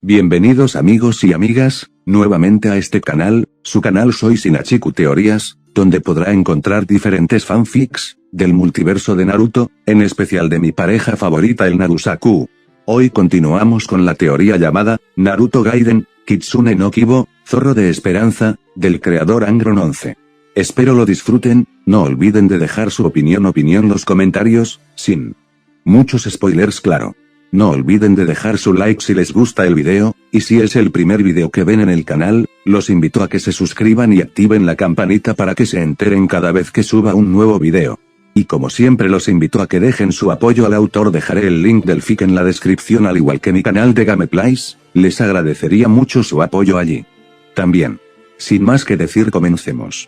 Bienvenidos amigos y amigas, nuevamente a este canal, su canal Soy Shinachiku Teorías, donde podrá encontrar diferentes fanfics, del multiverso de Naruto, en especial de mi pareja favorita el Narusaku. Hoy continuamos con la teoría llamada, Naruto Gaiden, Kitsune no Kibo, Zorro de Esperanza, del creador Angron 11. Espero lo disfruten, no olviden de dejar su opinión en los comentarios, sin muchos spoilers claro. No olviden de dejar su like si les gusta el video, y si es el primer video que ven en el canal, los invito a que se suscriban y activen la campanita para que se enteren cada vez que suba un nuevo video. Y como siempre los invito a que dejen su apoyo al autor, dejaré el link del fic en la descripción al igual que mi canal de Gameplays, les agradecería mucho su apoyo allí. También. Sin más que decir, comencemos.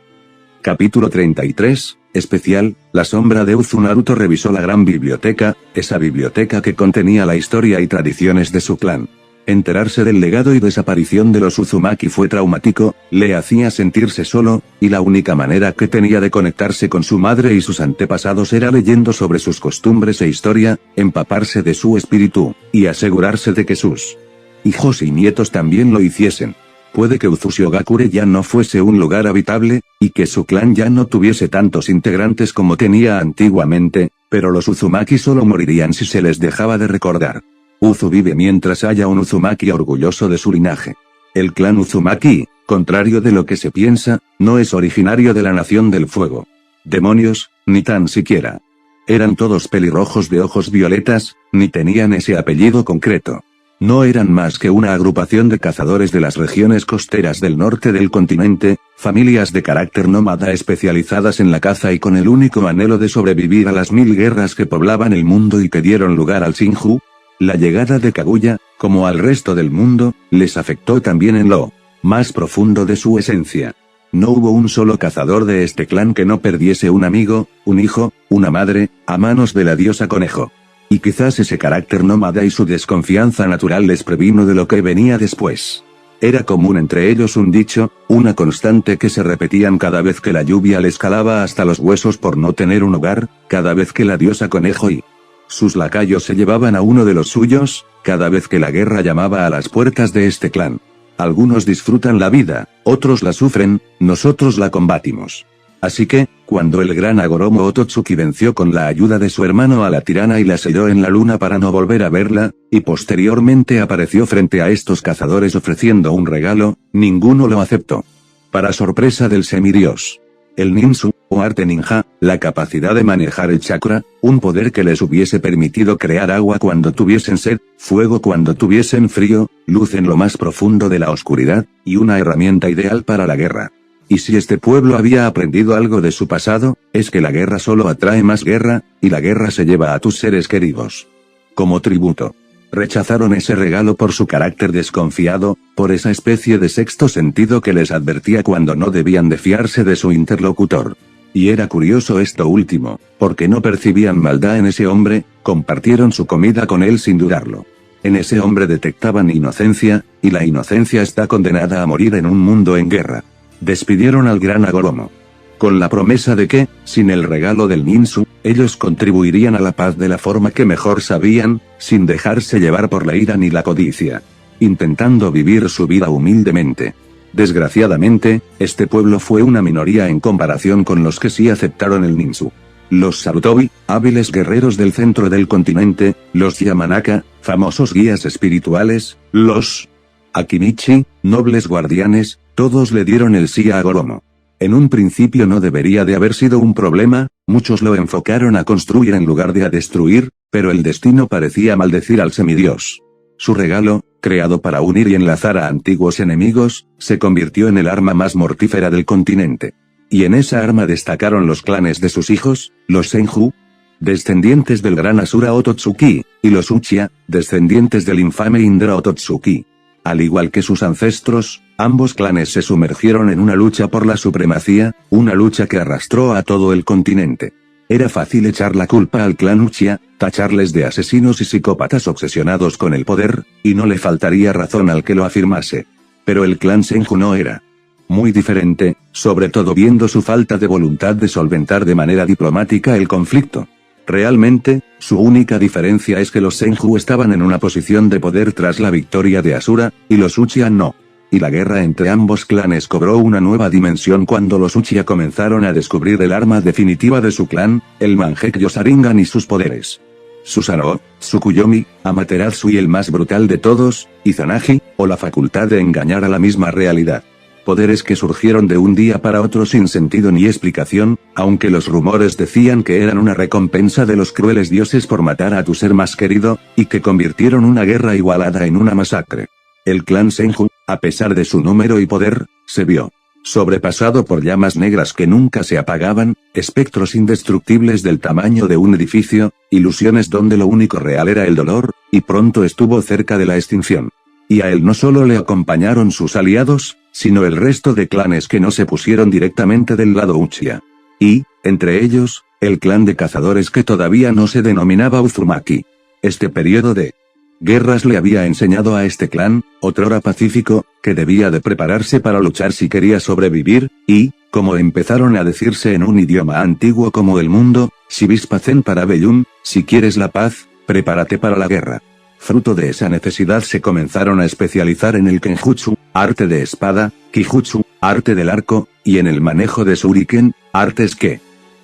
Capítulo 33, especial, La sombra de Uzu. Naruto revisó la gran biblioteca, esa biblioteca que contenía la historia y tradiciones de su clan. Enterarse del legado y desaparición de los Uzumaki fue traumático, le hacía sentirse solo, y la única manera que tenía de conectarse con su madre y sus antepasados era leyendo sobre sus costumbres e historia, empaparse de su espíritu, y asegurarse de que sus hijos y nietos también lo hiciesen. Puede que Uzushigakure ya no fuese un lugar habitable, y que su clan ya no tuviese tantos integrantes como tenía antiguamente, pero los Uzumaki solo morirían si se les dejaba de recordar. Uzu vive mientras haya un Uzumaki orgulloso de su linaje. El clan Uzumaki, contrario de lo que se piensa, no es originario de la Nación del Fuego. Demonios, ni tan siquiera. Eran todos pelirrojos de ojos violetas, ni tenían ese apellido concreto. No eran más que una agrupación de cazadores de las regiones costeras del norte del continente, familias de carácter nómada especializadas en la caza y con el único anhelo de sobrevivir a las 1000 guerras que poblaban el mundo y que dieron lugar al Shinju. La llegada de Kaguya, como al resto del mundo, les afectó también en lo más profundo de su esencia. No hubo un solo cazador de este clan que no perdiese un amigo, un hijo, una madre, a manos de la diosa Conejo. Y quizás ese carácter nómada y su desconfianza natural les previno de lo que venía después. Era común entre ellos un dicho, una constante que se repetían cada vez que la lluvia les calaba hasta los huesos por no tener un hogar, cada vez que la diosa Conejo y sus lacayos se llevaban a uno de los suyos, cada vez que la guerra llamaba a las puertas de este clan. Algunos disfrutan la vida, otros la sufren, nosotros la combatimos. Así que, cuando el gran Hagoromo Ototsuki venció con la ayuda de su hermano a la tirana y la selló en la luna para no volver a verla, y posteriormente apareció frente a estos cazadores ofreciendo un regalo, ninguno lo aceptó. Para sorpresa del semidios, el ninsu, o arte ninja, la capacidad de manejar el chakra, un poder que les hubiese permitido crear agua cuando tuviesen sed, fuego cuando tuviesen frío, luz en lo más profundo de la oscuridad, y una herramienta ideal para la guerra. Y si este pueblo había aprendido algo de su pasado, es que la guerra solo atrae más guerra, y la guerra se lleva a tus seres queridos. Como tributo, rechazaron ese regalo por su carácter desconfiado, por esa especie de sexto sentido que les advertía cuando no debían de fiarse de su interlocutor. Y era curioso esto último, porque no percibían maldad en ese hombre, compartieron su comida con él sin dudarlo. En ese hombre detectaban inocencia, y la inocencia está condenada a morir en un mundo en guerra. Despidieron al gran Hagoromo, con la promesa de que, sin el regalo del ninsu, ellos contribuirían a la paz de la forma que mejor sabían, sin dejarse llevar por la ira ni la codicia. Intentando vivir su vida humildemente. Desgraciadamente, este pueblo fue una minoría en comparación con los que sí aceptaron el ninsu. Los Sarutobi, hábiles guerreros del centro del continente, los Yamanaka, famosos guías espirituales, los Akimichi, nobles guardianes, todos le dieron el sí a Hagoromo. En un principio no debería de haber sido un problema, muchos lo enfocaron a construir en lugar de a destruir, pero el destino parecía maldecir al semidios. Su regalo, creado para unir y enlazar a antiguos enemigos, se convirtió en el arma más mortífera del continente. Y en esa arma destacaron los clanes de sus hijos, los Senju, descendientes del gran Asura Ototsuki, y los Uchiha, descendientes del infame Indra Ototsuki. Al igual que sus ancestros, ambos clanes se sumergieron en una lucha por la supremacía, una lucha que arrastró a todo el continente. Era fácil echar la culpa al clan Uchiha, tacharles de asesinos y psicópatas obsesionados con el poder, y no le faltaría razón al que lo afirmase. Pero el clan Senju no era muy diferente, sobre todo viendo su falta de voluntad de solventar de manera diplomática el conflicto. Realmente, su única diferencia es que los Senju estaban en una posición de poder tras la victoria de Asura, y los Uchiha no. Y la guerra entre ambos clanes cobró una nueva dimensión cuando los Uchiha comenzaron a descubrir el arma definitiva de su clan, el Mangekyo Sharingan y sus poderes. Susanoo, Tsukuyomi, Amaterasu y el más brutal de todos, Izanagi, o la facultad de engañar a la misma realidad. Poderes que surgieron de un día para otro sin sentido ni explicación, aunque los rumores decían que eran una recompensa de los crueles dioses por matar a tu ser más querido, y que convirtieron una guerra igualada en una masacre. El clan Senju, a pesar de su número y poder, se vio sobrepasado por llamas negras que nunca se apagaban, espectros indestructibles del tamaño de un edificio, ilusiones donde lo único real era el dolor, y pronto estuvo cerca de la extinción. Y a él no solo le acompañaron sus aliados, sino el resto de clanes que no se pusieron directamente del lado Uchiha. Y, entre ellos, el clan de cazadores que todavía no se denominaba Uzumaki. Este periodo de guerras le había enseñado a este clan, otrora pacífico, que debía de prepararse para luchar si quería sobrevivir, y, como empezaron a decirse en un idioma antiguo como el mundo, si vis pacem para bellum, si quieres la paz, prepárate para la guerra. Fruto de esa necesidad se comenzaron a especializar en el Kenjutsu, arte de espada, Kijutsu, arte del arco, y en el manejo de Shuriken, artes que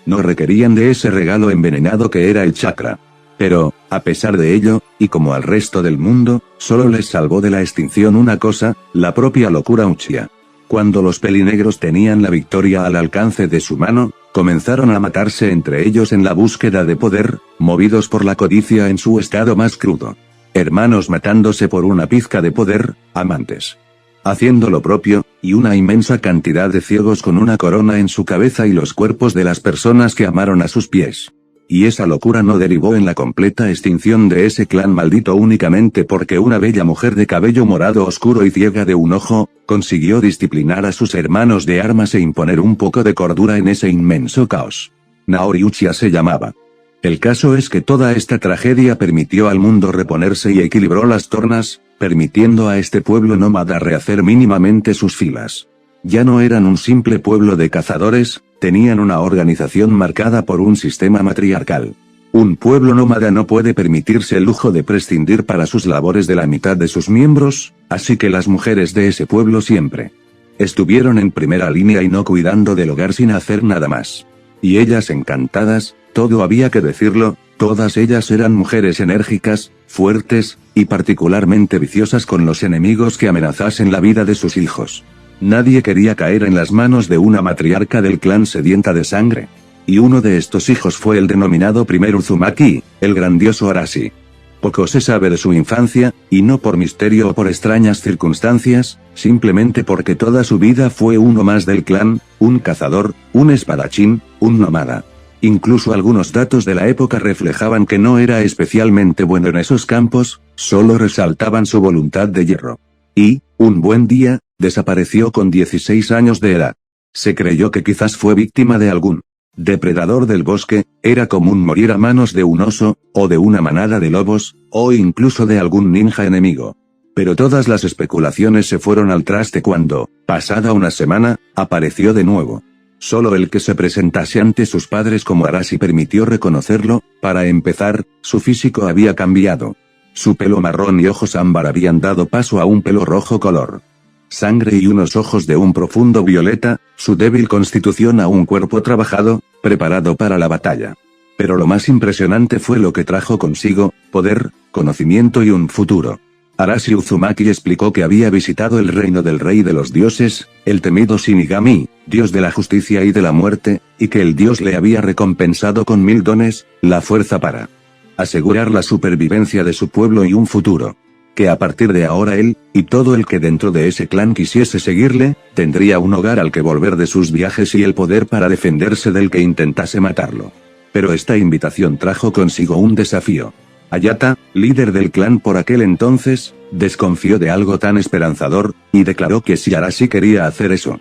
no requerían de ese regalo envenenado que era el chakra. Pero, a pesar de ello, y como al resto del mundo, solo les salvó de la extinción una cosa, la propia locura Uchiha. Cuando los pelinegros tenían la victoria al alcance de su mano, comenzaron a matarse entre ellos en la búsqueda de poder, movidos por la codicia en su estado más crudo. Hermanos matándose por una pizca de poder, amantes haciendo lo propio, y una inmensa cantidad de ciegos con una corona en su cabeza y los cuerpos de las personas que amaron a sus pies. Y esa locura no derivó en la completa extinción de ese clan maldito únicamente porque una bella mujer de cabello morado oscuro y ciega de un ojo, consiguió disciplinar a sus hermanos de armas e imponer un poco de cordura en ese inmenso caos. Naori Uchiha se llamaba. El caso es que toda esta tragedia permitió al mundo reponerse y equilibró las tornas, permitiendo a este pueblo nómada rehacer mínimamente sus filas. Ya no eran un simple pueblo de cazadores, tenían una organización marcada por un sistema matriarcal. Un pueblo nómada no puede permitirse el lujo de prescindir para sus labores de la mitad de sus miembros, así que las mujeres de ese pueblo siempre estuvieron en primera línea y no cuidando del hogar sin hacer nada más. Y ellas encantadas, todo había que decirlo, todas ellas eran mujeres enérgicas, fuertes, y particularmente viciosas con los enemigos que amenazasen la vida de sus hijos. Nadie quería caer en las manos de una matriarca del clan sedienta de sangre. Y uno de estos hijos fue el denominado primer Uzumaki, el grandioso Arashi. Poco se sabe de su infancia, y no por misterio o por extrañas circunstancias, simplemente porque toda su vida fue uno más del clan, un cazador, un espadachín, un nómada. Incluso algunos datos de la época reflejaban que no era especialmente bueno en esos campos, solo resaltaban su voluntad de hierro. Y, un buen día, desapareció con 16 años de edad. Se creyó que quizás fue víctima de algún depredador del bosque, era común morir a manos de un oso, o de una manada de lobos, o incluso de algún ninja enemigo. Pero todas las especulaciones se fueron al traste cuando, pasada una semana, apareció de nuevo. Solo el que se presentase ante sus padres como Arashi permitió reconocerlo. Para empezar, su físico había cambiado. Su pelo marrón y ojos ámbar habían dado paso a un pelo rojo color sangre y unos ojos de un profundo violeta, su débil constitución a un cuerpo trabajado, preparado para la batalla. Pero lo más impresionante fue lo que trajo consigo: poder, conocimiento y un futuro. Arashi Uzumaki explicó que había visitado el reino del rey de los dioses, el temido Shinigami, dios de la justicia y de la muerte, y que el dios le había recompensado con 1000 dones, la fuerza para asegurar la supervivencia de su pueblo y un futuro. Que a partir de ahora él, y todo el que dentro de ese clan quisiese seguirle, tendría un hogar al que volver de sus viajes y el poder para defenderse del que intentase matarlo. Pero esta invitación trajo consigo un desafío. Hayata, líder del clan por aquel entonces, desconfió de algo tan esperanzador, y declaró que si Arashi quería hacer eso,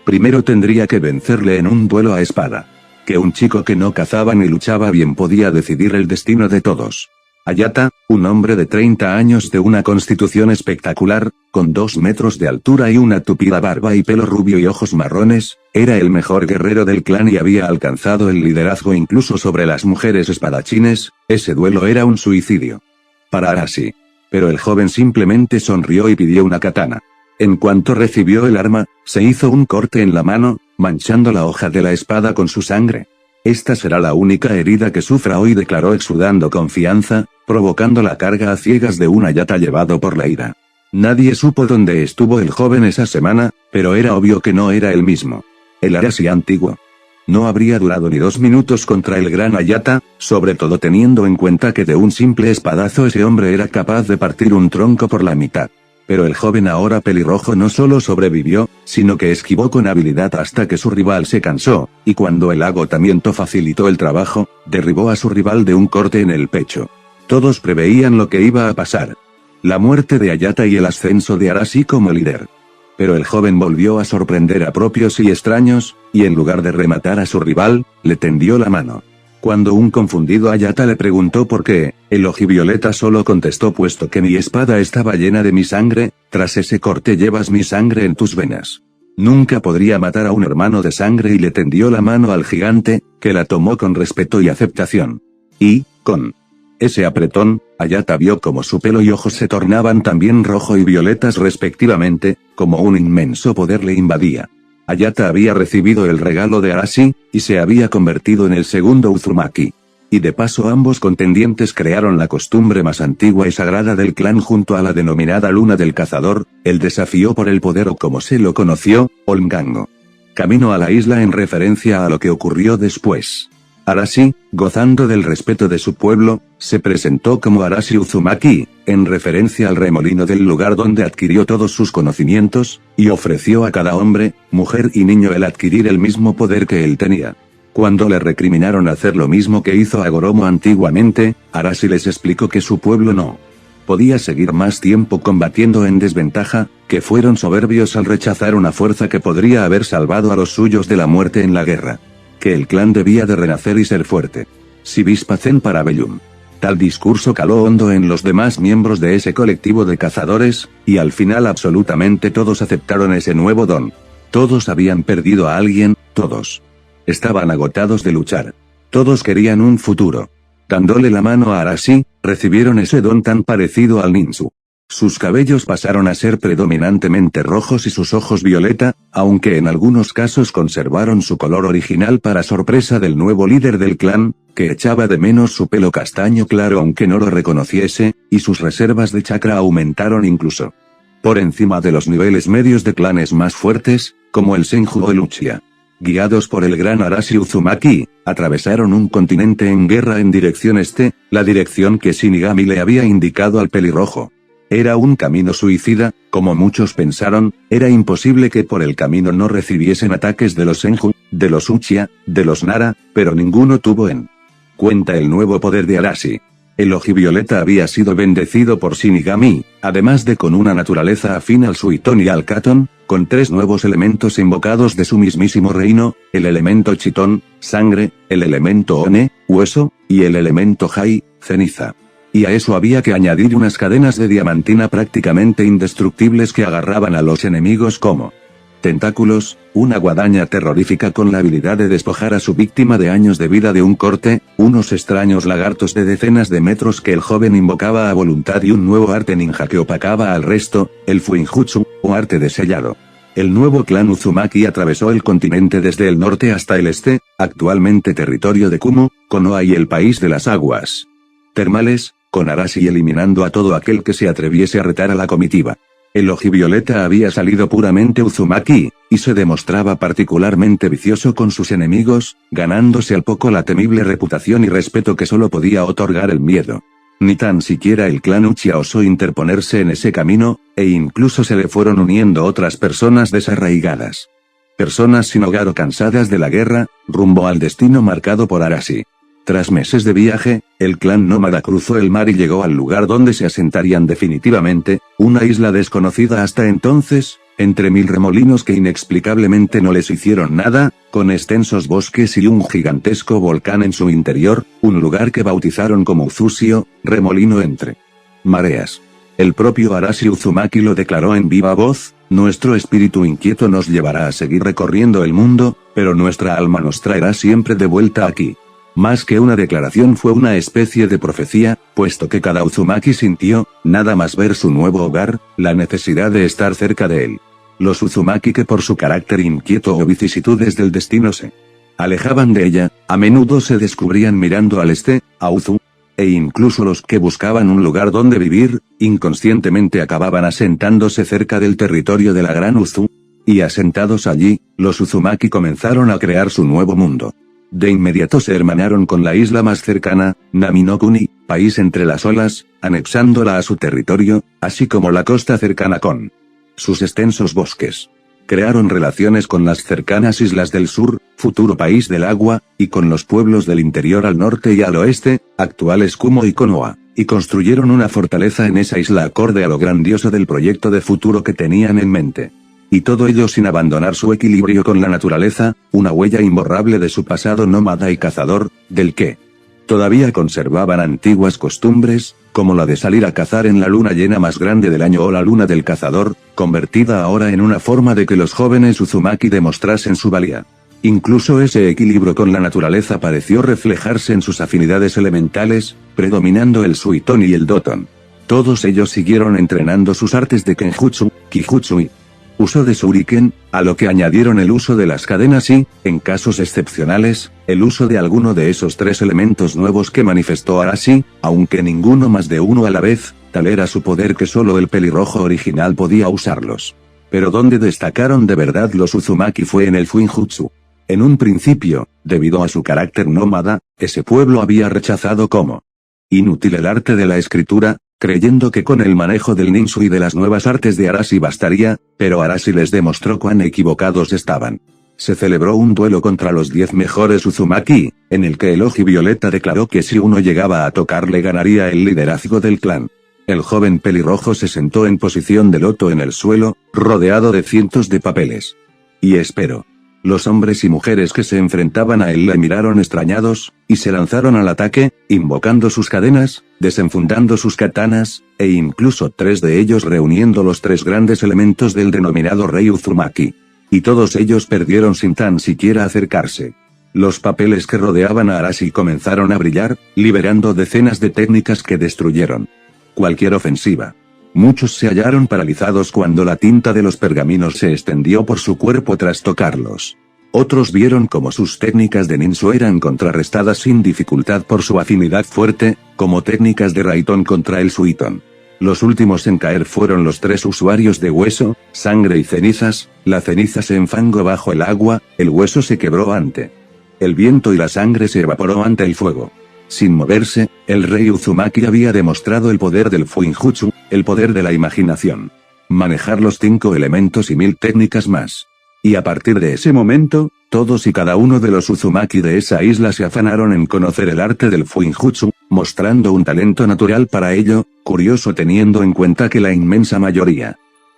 primero tendría que vencerle en un duelo a espada. Que un chico que no cazaba ni luchaba bien podía decidir el destino de todos. Hayata, Un hombre de 30 años de una constitución espectacular, con 2 metros de altura y una tupida barba y pelo rubio y ojos marrones, era el mejor guerrero del clan y había alcanzado el liderazgo incluso sobre las mujeres espadachines. Ese duelo era un suicidio para Arashi. Pero el joven simplemente sonrió y pidió una katana. En cuanto recibió el arma, se hizo un corte en la mano, manchando la hoja de la espada con su sangre. Esta será la única herida que sufra hoy, declaró exudando confianza, provocando la carga a ciegas de un ayata llevado por la ira. Nadie supo dónde estuvo el joven esa semana, pero era obvio que no era el mismo. El Arashi antiguo no habría durado ni 2 minutos contra el gran ayata, sobre todo teniendo en cuenta que de un simple espadazo ese hombre era capaz de partir un tronco por la mitad. Pero el joven ahora pelirrojo no solo sobrevivió, sino que esquivó con habilidad hasta que su rival se cansó, y cuando el agotamiento facilitó el trabajo, derribó a su rival de un corte en el pecho. Todos preveían lo que iba a pasar: la muerte de Ayata y el ascenso de Arashi como líder. Pero el joven volvió a sorprender a propios y extraños, y en lugar de rematar a su rival, le tendió la mano. Cuando un confundido Ayata le preguntó por qué, el ojivioleta solo contestó: puesto que mi espada estaba llena de mi sangre, tras ese corte llevas mi sangre en tus venas. Nunca podría matar a un hermano de sangre, y le tendió la mano al gigante, que la tomó con respeto y aceptación. Y, con ese apretón, Ayata vio como su pelo y ojos se tornaban también rojo y violetas respectivamente, como un inmenso poder le invadía. Ayata había recibido el regalo de Arashi, y se había convertido en el segundo Uzumaki. Y de paso ambos contendientes crearon la costumbre más antigua y sagrada del clan junto a la denominada Luna del Cazador, el desafío por el poder, o como se lo conoció, Olmgango. Camino a la isla en referencia a lo que ocurrió después. Arashi, gozando del respeto de su pueblo, se presentó como Arashi Uzumaki, en referencia al remolino del lugar donde adquirió todos sus conocimientos, y ofreció a cada hombre, mujer y niño el adquirir el mismo poder que él tenía. Cuando le recriminaron hacer lo mismo que hizo Agoromo antiguamente, Arashi les explicó que su pueblo no podía seguir más tiempo combatiendo en desventaja, que fueron soberbios al rechazar una fuerza que podría haber salvado a los suyos de la muerte en la guerra. Que el clan debía de renacer y ser fuerte. Si Vispacen para Bellum. Tal discurso caló hondo en los demás miembros de ese colectivo de cazadores, y al final absolutamente todos aceptaron ese nuevo don. Todos habían perdido a alguien, todos estaban agotados de luchar. Todos querían un futuro. Dándole la mano a Arashi, recibieron ese don tan parecido al ninsu. Sus cabellos pasaron a ser predominantemente rojos y sus ojos violeta, aunque en algunos casos conservaron su color original para sorpresa del nuevo líder del clan, que echaba de menos su pelo castaño claro aunque no lo reconociese, y sus reservas de chakra aumentaron incluso por encima de los niveles medios de clanes más fuertes, como el Senju o el Uchiha. Guiados por el gran Arashi Uzumaki, atravesaron un continente en guerra en dirección este, la dirección que Shinigami le había indicado al pelirrojo. Era un camino suicida, como muchos pensaron. Era imposible que por el camino no recibiesen ataques de los Senju, de los Uchiha, de los Nara, pero ninguno tuvo en cuenta el nuevo poder de Arashi. El ojivioleta había sido bendecido por Shinigami, además de con una naturaleza afín al Suiton y al Katon, con 3 nuevos elementos invocados de su mismísimo reino: el elemento Chitón, sangre; el elemento One, hueso; y el elemento Hai, ceniza. Y a eso había que añadir unas cadenas de diamantina prácticamente indestructibles que agarraban a los enemigos como tentáculos, una guadaña terrorífica con la habilidad de despojar a su víctima de años de vida de un corte, unos extraños lagartos de decenas de metros que el joven invocaba a voluntad y un nuevo arte ninja que opacaba al resto, el Fuinjutsu, o arte de sellado. El nuevo clan Uzumaki atravesó el continente desde el norte hasta el este, actualmente territorio de Kumo, Konoha y el país de las aguas termales, con Arashi eliminando a todo aquel que se atreviese a retar a la comitiva. El ojivioleta había salido puramente Uzumaki, y se demostraba particularmente vicioso con sus enemigos, ganándose al poco la temible reputación y respeto que solo podía otorgar el miedo. Ni tan siquiera el clan Uchiha osó interponerse en ese camino, e incluso se le fueron uniendo otras personas desarraigadas. Personas sin hogar o cansadas de la guerra, rumbo al destino marcado por Arashi. Tras meses de viaje, el clan nómada cruzó el mar y llegó al lugar donde se asentarían definitivamente, una isla desconocida hasta entonces, Entre 1000 remolinos que inexplicablemente no les hicieron nada, con extensos bosques y un gigantesco volcán en su interior, un lugar que bautizaron como Uzusio, remolino entre mareas. El propio Arashi Uzumaki lo declaró en viva voz: nuestro espíritu inquieto nos llevará a seguir recorriendo el mundo, pero nuestra alma nos traerá siempre de vuelta aquí. Más que una declaración, fue una especie de profecía, puesto que cada Uzumaki sintió, nada más ver su nuevo hogar, la necesidad de estar cerca de él. Los Uzumaki que por su carácter inquieto o vicisitudes del destino se alejaban de ella, a menudo se descubrían mirando al este, a Uzu. E incluso los que buscaban un lugar donde vivir, inconscientemente acababan asentándose cerca del territorio de la Gran Uzu. Y asentados allí, los Uzumaki comenzaron a crear su nuevo mundo. De inmediato se hermanaron con la isla más cercana, Nami-no-Kuni, país entre las olas, anexándola a su territorio, así como la costa cercana con sus extensos bosques. Crearon relaciones con las cercanas islas del sur, futuro país del agua, y con los pueblos del interior al norte y al oeste, actuales Kumo y Konoha, y construyeron una fortaleza en esa isla acorde a lo grandioso del proyecto de futuro que tenían en mente. Y todo ello sin abandonar su equilibrio con la naturaleza, una huella imborrable de su pasado nómada y cazador, del que todavía conservaban antiguas costumbres, como la de salir a cazar en la luna llena más grande del año o la luna del cazador, convertida ahora en una forma de que los jóvenes Uzumaki demostrasen su valía. Incluso ese equilibrio con la naturaleza pareció reflejarse en sus afinidades elementales, predominando el Suiton y el Doton. Todos ellos siguieron entrenando sus artes de Kenjutsu, Kijutsu y uso de Shuriken, a lo que añadieron el uso de las cadenas y, en casos excepcionales, el uso de alguno de esos 3 elementos nuevos que manifestó Arashi, aunque ninguno más de uno a la vez, tal era su poder que solo el pelirrojo original podía usarlos. Pero donde destacaron de verdad los Uzumaki fue en el Fuinjutsu. En un principio, debido a su carácter nómada, ese pueblo había rechazado como inútil el arte de la escritura, creyendo que con el manejo del ninjutsu y de las nuevas artes de Arashi bastaría, pero Arashi les demostró cuán equivocados estaban. Se celebró un duelo contra los 10 mejores Uzumaki, en el que el Oji Violeta declaró que si uno llegaba a tocarle ganaría el liderazgo del clan. El joven pelirrojo se sentó en posición de loto en el suelo, rodeado de cientos de papeles. Y esperó. Los hombres y mujeres que se enfrentaban a él le miraron extrañados, y se lanzaron al ataque, invocando sus cadenas, desenfundando sus katanas, e incluso 3 de ellos reuniendo los 3 grandes elementos del denominado Rei Uzumaki. Y todos ellos perdieron sin tan siquiera acercarse. Los papeles que rodeaban a Arashi comenzaron a brillar, liberando decenas de técnicas que destruyeron cualquier ofensiva. Muchos se hallaron paralizados cuando la tinta de los pergaminos se extendió por su cuerpo tras tocarlos. Otros vieron cómo sus técnicas de ninjutsu eran contrarrestadas sin dificultad por su afinidad fuerte, como técnicas de Raitón contra el Suiton. Los últimos en caer fueron los 3 usuarios de hueso, sangre y cenizas. La ceniza se enfangó bajo el agua, el hueso se quebró ante el viento y la sangre se evaporó ante el fuego. Sin moverse, el rey Uzumaki había demostrado el poder del Fuinjutsu, el poder de la imaginación. Manejar los 5 elementos y 1000 técnicas más. Y a partir de ese momento, todos y cada uno de los Uzumaki de esa isla se afanaron en conocer el arte del Fuinjutsu, mostrando un talento natural para ello, curioso teniendo en cuenta que la inmensa mayoría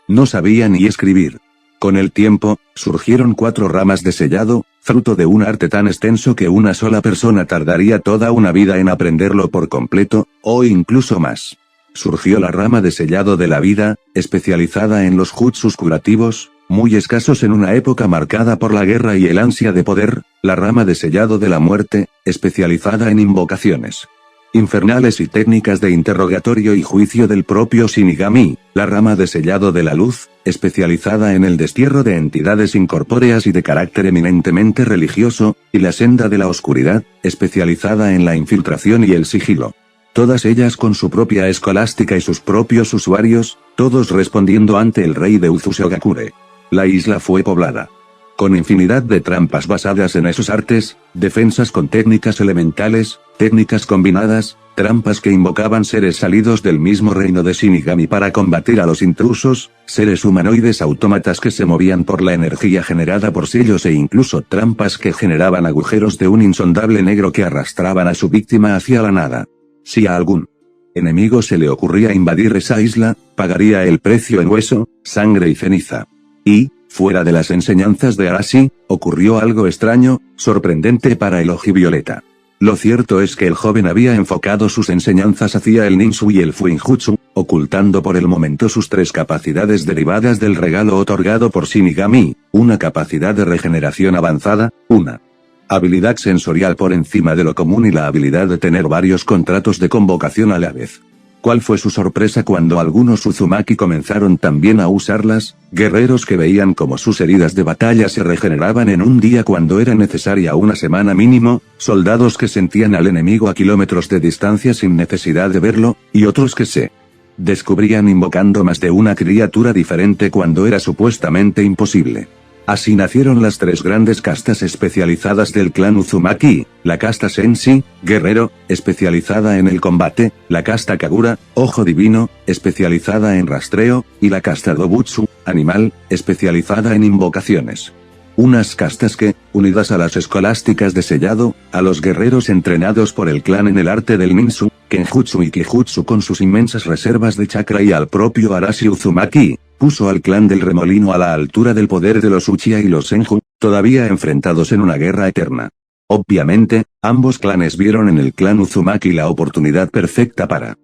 no sabía ni escribir. Con el tiempo, surgieron 4 ramas de sellado, fruto de un arte tan extenso que una sola persona tardaría toda una vida en aprenderlo por completo, o incluso más. Surgió la rama de sellado de la vida, especializada en los jutsus curativos, muy escasos en una época marcada por la guerra y el ansia de poder, la rama de sellado de la muerte, especializada en invocaciones infernales y técnicas de interrogatorio y juicio del propio Shinigami, la rama de sellado de la luz, especializada en el destierro de entidades incorpóreas y de carácter eminentemente religioso, y la senda de la oscuridad, especializada en la infiltración y el sigilo. Todas ellas con su propia escolástica y sus propios usuarios, todos respondiendo ante el rey de Uzusogakure. La isla fue poblada con infinidad de trampas basadas en esos artes, defensas con técnicas elementales, técnicas combinadas, trampas que invocaban seres salidos del mismo reino de Shinigami para combatir a los intrusos, seres humanoides autómatas que se movían por la energía generada por sellos e incluso trampas que generaban agujeros de un insondable negro que arrastraban a su víctima hacia la nada. Si a algún enemigo se le ocurría invadir esa isla, pagaría el precio en hueso, sangre y ceniza. Y, fuera de las enseñanzas de Arashi, ocurrió algo extraño, sorprendente para el Ojivioleta. Lo cierto es que el joven había enfocado sus enseñanzas hacia el ninjutsu y el fuinjutsu, ocultando por el momento sus tres capacidades derivadas del regalo otorgado por Shinigami, una capacidad de regeneración avanzada, una habilidad sensorial por encima de lo común y la habilidad de tener varios contratos de convocación a la vez. ¿Cuál fue su sorpresa cuando algunos Uzumaki comenzaron también a usarlas? Guerreros que veían como sus heridas de batalla se regeneraban en un día cuando era necesaria una semana mínimo, soldados que sentían al enemigo a kilómetros de distancia sin necesidad de verlo, y otros que se descubrían invocando más de una criatura diferente cuando era supuestamente imposible. Así nacieron las tres grandes castas especializadas del clan Uzumaki, la casta Senshi, guerrero, especializada en el combate, la casta Kagura, ojo divino, especializada en rastreo, y la casta Dobutsu, animal, especializada en invocaciones. Unas castas que, unidas a las escolásticas de sellado, a los guerreros entrenados por el clan en el arte del ninjutsu, kenjutsu y kijutsu con sus inmensas reservas de chakra y al propio Arashi Uzumaki, puso al clan del remolino a la altura del poder de los Uchiha y los Senju, todavía enfrentados en una guerra eterna. Obviamente, ambos clanes vieron en el clan Uzumaki la oportunidad perfecta para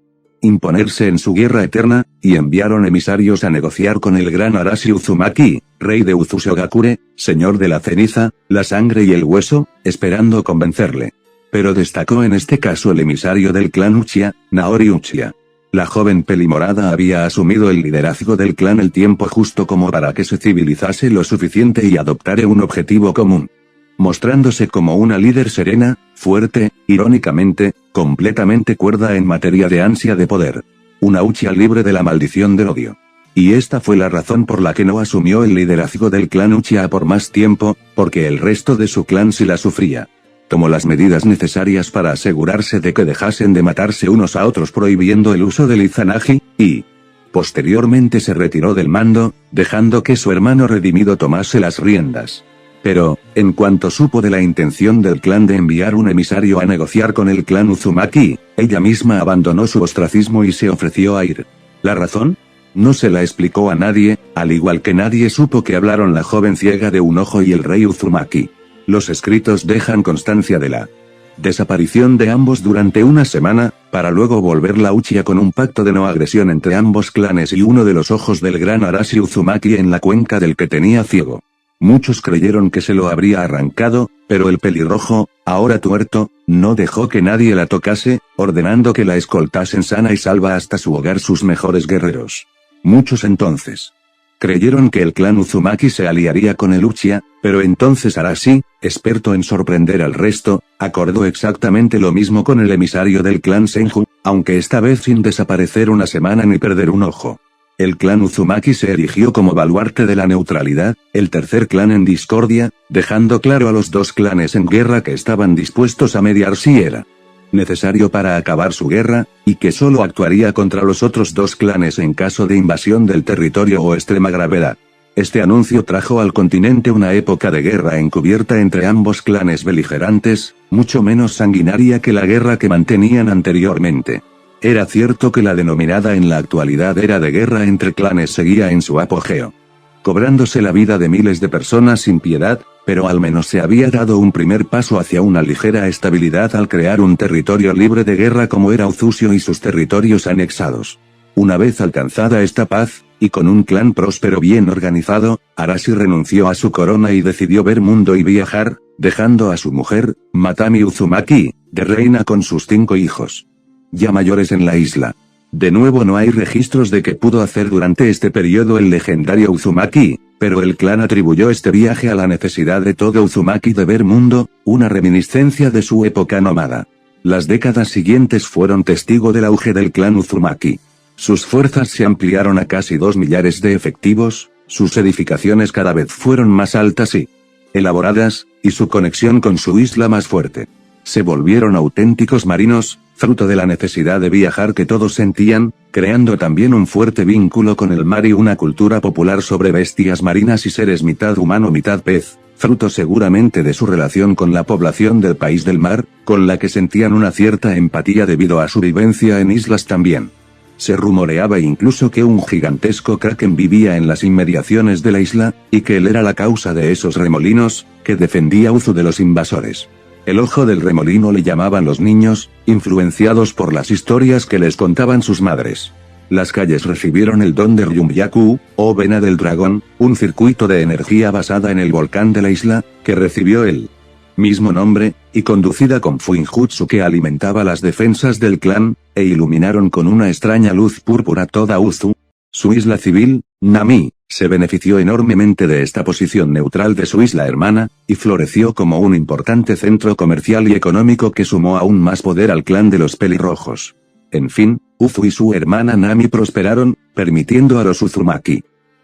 imponerse en su guerra eterna, y enviaron emisarios a negociar con el gran Arashi Uzumaki, rey de Uzusogakure, señor de la ceniza, la sangre y el hueso, esperando convencerle. Pero destacó en este caso el emisario del clan Uchiha, Naori Uchiha. La joven pelimorada había asumido el liderazgo del clan el tiempo justo como para que se civilizase lo suficiente y adoptara un objetivo común. Mostrándose como una líder serena, fuerte, irónicamente, completamente cuerda en materia de ansia de poder. Una Uchiha libre de la maldición del odio. Y esta fue la razón por la que no asumió el liderazgo del clan Uchiha por más tiempo, porque el resto de su clan sí la sufría. Tomó las medidas necesarias para asegurarse de que dejasen de matarse unos a otros prohibiendo el uso del Izanagi, y posteriormente se retiró del mando, dejando que su hermano redimido tomase las riendas. Pero, en cuanto supo de la intención del clan de enviar un emisario a negociar con el clan Uzumaki, ella misma abandonó su ostracismo y se ofreció a ir. ¿La razón? No se la explicó a nadie, al igual que nadie supo que hablaron la joven ciega de un ojo y el rey Uzumaki. Los escritos dejan constancia de la desaparición de ambos durante una semana, para luego volver la Uchiha con un pacto de no agresión entre ambos clanes y uno de los ojos del gran Arashi Uzumaki en la cuenca del que tenía ciego. Muchos creyeron que se lo habría arrancado, pero el pelirrojo, ahora tuerto, no dejó que nadie la tocase, ordenando que la escoltasen sana y salva hasta su hogar sus mejores guerreros. Muchos entonces creyeron que el clan Uzumaki se aliaría con el Uchiha, pero entonces Arashi, experto en sorprender al resto, acordó exactamente lo mismo con el emisario del clan Senju, aunque esta vez sin desaparecer una semana ni perder un ojo. El clan Uzumaki se erigió como baluarte de la neutralidad, el tercer clan en discordia, dejando claro a los dos clanes en guerra que estaban dispuestos a mediar si era necesario para acabar su guerra, y que solo actuaría contra los otros dos clanes en caso de invasión del territorio o extrema gravedad. Este anuncio trajo al continente una época de guerra encubierta entre ambos clanes beligerantes, mucho menos sanguinaria que la guerra que mantenían anteriormente. Era cierto que la denominada en la actualidad era de guerra entre clanes seguía en su apogeo, cobrándose la vida de miles de personas sin piedad, pero al menos se había dado un primer paso hacia una ligera estabilidad al crear un territorio libre de guerra como era Uzusio y sus territorios anexados. Una vez alcanzada esta paz, y con un clan próspero bien organizado, Arashi renunció a su corona y decidió ver mundo y viajar, dejando a su mujer, Matami Uzumaki, de reina con sus 5 hijos, ya mayores en la isla. De nuevo no hay registros de qué pudo hacer durante este periodo el legendario Uzumaki, pero el clan atribuyó este viaje a la necesidad de todo Uzumaki de ver mundo, una reminiscencia de su época nómada. Las décadas siguientes fueron testigo del auge del clan Uzumaki. Sus fuerzas se ampliaron a casi 2 millares de efectivos, sus edificaciones cada vez fueron más altas y elaboradas, y su conexión con su isla más fuerte. Se volvieron auténticos marinos, fruto de la necesidad de viajar que todos sentían, creando también un fuerte vínculo con el mar y una cultura popular sobre bestias marinas y seres mitad humano mitad pez, fruto seguramente de su relación con la población del país del mar, con la que sentían una cierta empatía debido a su vivencia en islas también. Se rumoreaba incluso que un gigantesco kraken vivía en las inmediaciones de la isla, y que él era la causa de esos remolinos, que defendía Uzu de los invasores. El ojo del remolino le llamaban los niños, influenciados por las historias que les contaban sus madres. Las calles recibieron el don de Ryumyaku, o vena del dragón, un circuito de energía basada en el volcán de la isla, que recibió el mismo nombre, y conducida con Fuinjutsu que alimentaba las defensas del clan, e iluminaron con una extraña luz púrpura toda Uzu. Su isla civil, Nami, se benefició enormemente de esta posición neutral de su isla hermana, y floreció como un importante centro comercial y económico que sumó aún más poder al clan de los pelirrojos. En fin, Uzu y su hermana Nami prosperaron, permitiendo a los Uzumaki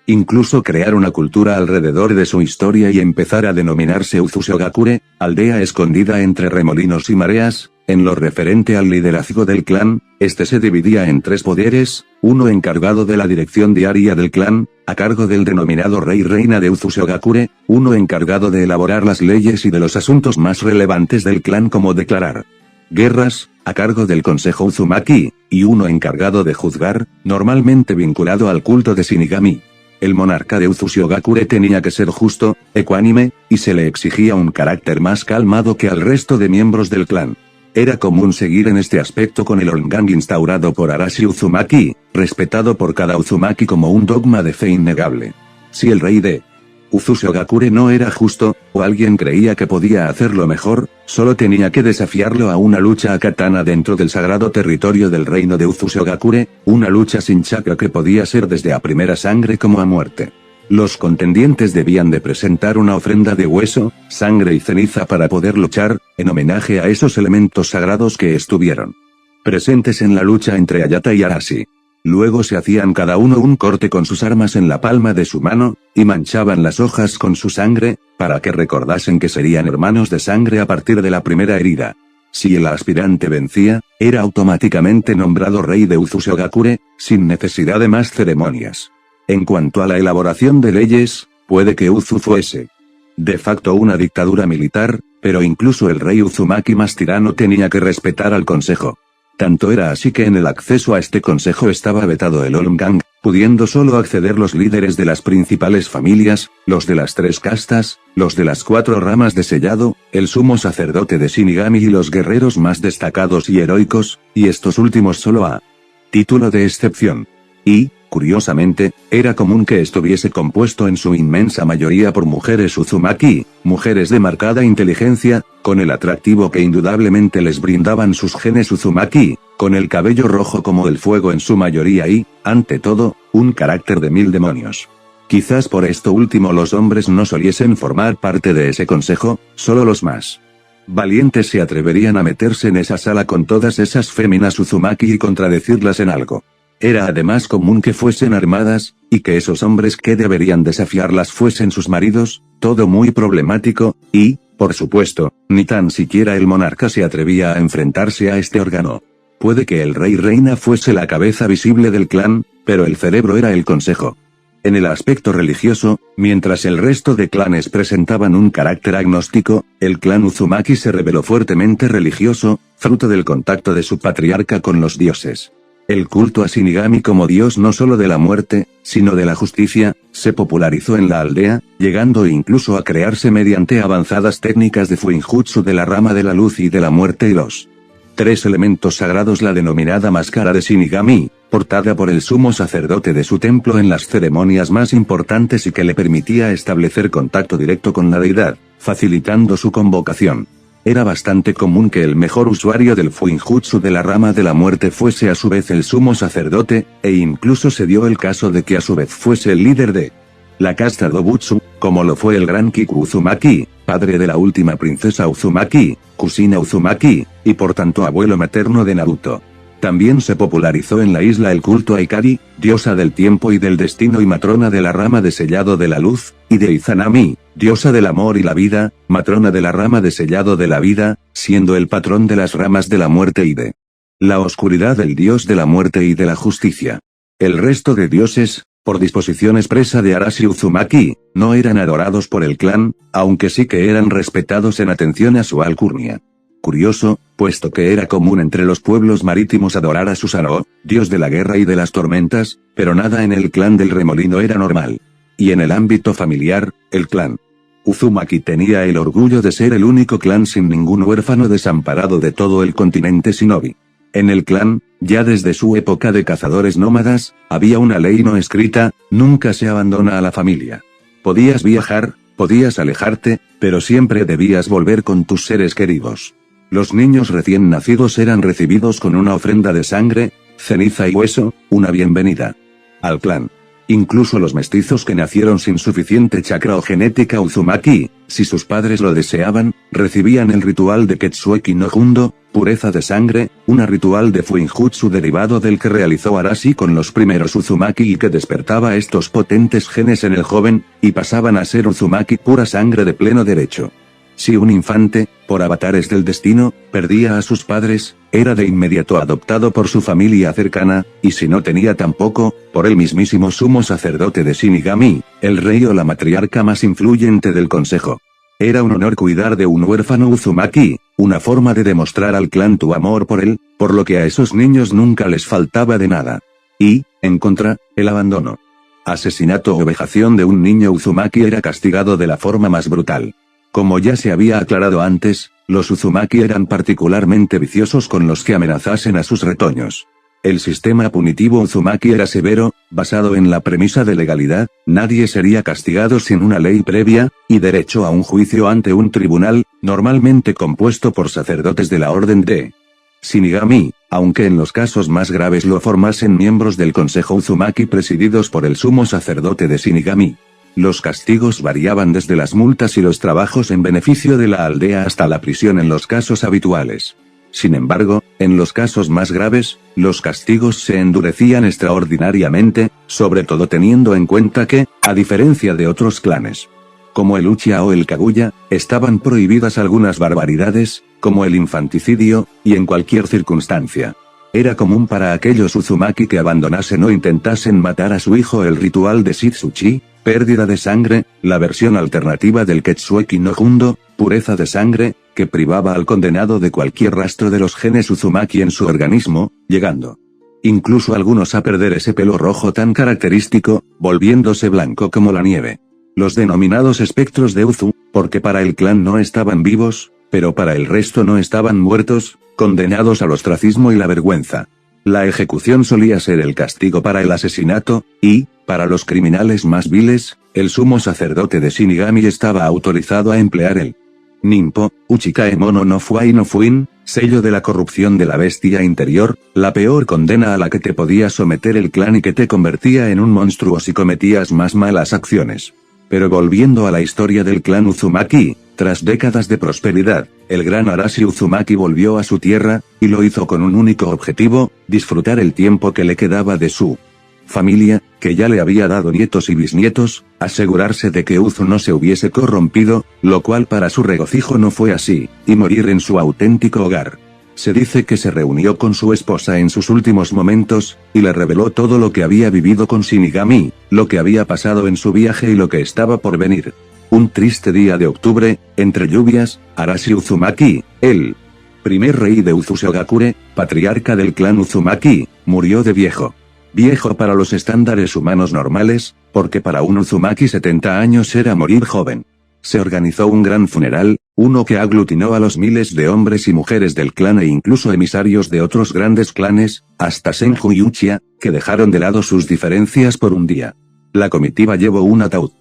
incluso crear una cultura alrededor de su historia y empezar a denominarse Uzushogakure, aldea escondida entre remolinos y mareas. En lo referente al liderazgo del clan, este se dividía en 3 poderes, uno encargado de la dirección diaria del clan, a cargo del denominado rey-reina de Uzushogakure, uno encargado de elaborar las leyes y de los asuntos más relevantes del clan como declarar guerras, a cargo del Consejo Uzumaki, y uno encargado de juzgar, normalmente vinculado al culto de Shinigami. El monarca de Uzushogakure tenía que ser justo, ecuánime, y se le exigía un carácter más calmado que al resto de miembros del clan. Era común seguir en este aspecto con el Ongang instaurado por Arashi Uzumaki, respetado por cada Uzumaki como un dogma de fe innegable. Si el rey de Uzushogakure no era justo, o alguien creía que podía hacerlo mejor, solo tenía que desafiarlo a una lucha a katana dentro del sagrado territorio del reino de Uzushogakure, una lucha sin chakra que podía ser desde a primera sangre como a muerte. Los contendientes debían de presentar una ofrenda de hueso, sangre y ceniza para poder luchar, en homenaje a esos elementos sagrados que estuvieron presentes en la lucha entre Ayata y Arashi. Luego se hacían cada uno un corte con sus armas en la palma de su mano, y manchaban las hojas con su sangre, para que recordasen que serían hermanos de sangre a partir de la primera herida. Si el aspirante vencía, era automáticamente nombrado rey de Uzushogakure, sin necesidad de más ceremonias. En cuanto a la elaboración de leyes, puede que Uzu fuese de facto una dictadura militar, pero incluso el rey Uzumaki más tirano tenía que respetar al consejo. Tanto era así que en el acceso a este consejo estaba vetado el Ongang, pudiendo solo acceder los líderes de las principales familias, los de las 3 castas, los de las 4 ramas de sellado, el sumo sacerdote de Shinigami y los guerreros más destacados y heroicos, y estos últimos solo a título de excepción. Y, curiosamente, era común que estuviese compuesto en su inmensa mayoría por mujeres Uzumaki, mujeres de marcada inteligencia, con el atractivo que indudablemente les brindaban sus genes Uzumaki, con el cabello rojo como el fuego en su mayoría y, ante todo, un carácter de 1000 demonios. Quizás por esto último los hombres no soliesen formar parte de ese consejo, solo los más valientes se atreverían a meterse en esa sala con todas esas féminas Uzumaki y contradecirlas en algo. Era además común que fuesen armadas, y que esos hombres que deberían desafiarlas fuesen sus maridos, todo muy problemático, y, por supuesto, ni tan siquiera el monarca se atrevía a enfrentarse a este órgano. Puede que el rey-reina fuese la cabeza visible del clan, pero el cerebro era el consejo. En el aspecto religioso, mientras el resto de clanes presentaban un carácter agnóstico, el clan Uzumaki se reveló fuertemente religioso, fruto del contacto de su patriarca con los dioses. El culto a Shinigami como dios no solo de la muerte, sino de la justicia, se popularizó en la aldea, llegando incluso a crearse mediante avanzadas técnicas de Fuinjutsu de la rama de la luz y de la muerte y los 3 elementos sagrados, la denominada máscara de Shinigami, portada por el sumo sacerdote de su templo en las ceremonias más importantes y que le permitía establecer contacto directo con la deidad, facilitando su convocación. Era bastante común que el mejor usuario del Fuinjutsu de la rama de la muerte fuese a su vez el sumo sacerdote, e incluso se dio el caso de que a su vez fuese el líder de la casta Dobutsu, como lo fue el gran Kiku Uzumaki, padre de la última princesa Uzumaki, Kushina Uzumaki, y por tanto abuelo materno de Naruto. También se popularizó en la isla el culto a Ikari, diosa del tiempo y del destino y matrona de la rama de sellado de la luz, y de Izanami, diosa del amor y la vida, matrona de la rama de sellado de la vida, siendo el patrón de las ramas de la muerte y de la oscuridad el dios de la muerte y de la justicia. El resto de dioses, por disposición expresa de Arashi Uzumaki, no eran adorados por el clan, aunque sí que eran respetados en atención a su alcurnia. curioso, puesto que era común entre los pueblos marítimos adorar a Susanoo, dios de la guerra y de las tormentas, pero nada en el clan del Remolino era normal. Y en el ámbito familiar, el clan Uzumaki tenía el orgullo de ser el único clan sin ningún huérfano desamparado de todo el continente Shinobi. En el clan, ya desde su época de cazadores nómadas, había una ley no escrita: nunca se abandona a la familia. Podías viajar, podías alejarte, pero siempre debías volver con tus seres queridos. Los niños recién nacidos eran recibidos con una ofrenda de sangre, ceniza y hueso, una bienvenida al clan. Incluso los mestizos que nacieron sin suficiente chakra o genética Uzumaki, si sus padres lo deseaban, recibían el ritual de Ketsueki no Jundo, pureza de sangre, un ritual de Fuinjutsu derivado del que realizó Arashi con los primeros Uzumaki y que despertaba estos potentes genes en el joven, y pasaban a ser Uzumaki pura sangre de pleno derecho. Si un infante, por avatares del destino, perdía a sus padres, era de inmediato adoptado por su familia cercana, y si no tenía tampoco, por el mismísimo sumo sacerdote de Shinigami, el rey o la matriarca más influyente del consejo. Era un honor cuidar de un huérfano Uzumaki, una forma de demostrar al clan tu amor por él, por lo que a esos niños nunca les faltaba de nada. Y, en contra, el abandono, asesinato o vejación de un niño Uzumaki era castigado de la forma más brutal. Como ya se había aclarado antes, los Uzumaki eran particularmente viciosos con los que amenazasen a sus retoños. El sistema punitivo Uzumaki era severo, basado en la premisa de legalidad: nadie sería castigado sin una ley previa, y derecho a un juicio ante un tribunal, normalmente compuesto por sacerdotes de la orden de Shinigami, aunque en los casos más graves lo formasen miembros del consejo Uzumaki presididos por el sumo sacerdote de Shinigami. Los castigos variaban desde las multas y los trabajos en beneficio de la aldea hasta la prisión en los casos habituales. Sin embargo, en los casos más graves, los castigos se endurecían extraordinariamente, sobre todo teniendo en cuenta que, a diferencia de otros clanes, como el Uchiha o el Kaguya, estaban prohibidas algunas barbaridades, como el infanticidio, y en cualquier circunstancia. Era común para aquellos Uzumaki que abandonasen o intentasen matar a su hijo el ritual de Shitsuchi, pérdida de sangre, la versión alternativa del Ketsueki no Jundo, pureza de sangre, que privaba al condenado de cualquier rastro de los genes Uzumaki en su organismo, llegando incluso algunos a perder ese pelo rojo tan característico, volviéndose blanco como la nieve. Los denominados espectros de Uzu, porque para el clan no estaban vivos, pero para el resto no estaban muertos, condenados al ostracismo y la vergüenza. La ejecución solía ser el castigo para el asesinato, y, para los criminales más viles, el sumo sacerdote de Shinigami estaba autorizado a emplear el Ninpo, Uchikaemono no Fuai no Fuin, sello de la corrupción de la bestia interior, la peor condena a la que te podía someter el clan y que te convertía en un monstruo si cometías más malas acciones. Pero volviendo a la historia del clan Uzumaki, tras décadas de prosperidad, el gran Arashi Uzumaki volvió a su tierra, y lo hizo con un único objetivo: disfrutar el tiempo que le quedaba de su familia, que ya le había dado nietos y bisnietos, asegurarse de que Uzu no se hubiese corrompido, lo cual para su regocijo no fue así, y morir en su auténtico hogar. Se dice que se reunió con su esposa en sus últimos momentos, y le reveló todo lo que había vivido con Shinigami, lo que había pasado en su viaje y lo que estaba por venir. Un triste día de octubre, entre lluvias, Arashi Uzumaki, el primer rey de Uzu-Shogakure, patriarca del clan Uzumaki, murió de viejo. Viejo para los estándares humanos normales, porque para un Uzumaki 70 años era morir joven. Se organizó un gran funeral, uno que aglutinó a los miles de hombres y mujeres del clan e incluso emisarios de otros grandes clanes, hasta Senju y Uchiha, que dejaron de lado sus diferencias por un día. La comitiva llevó un ataúd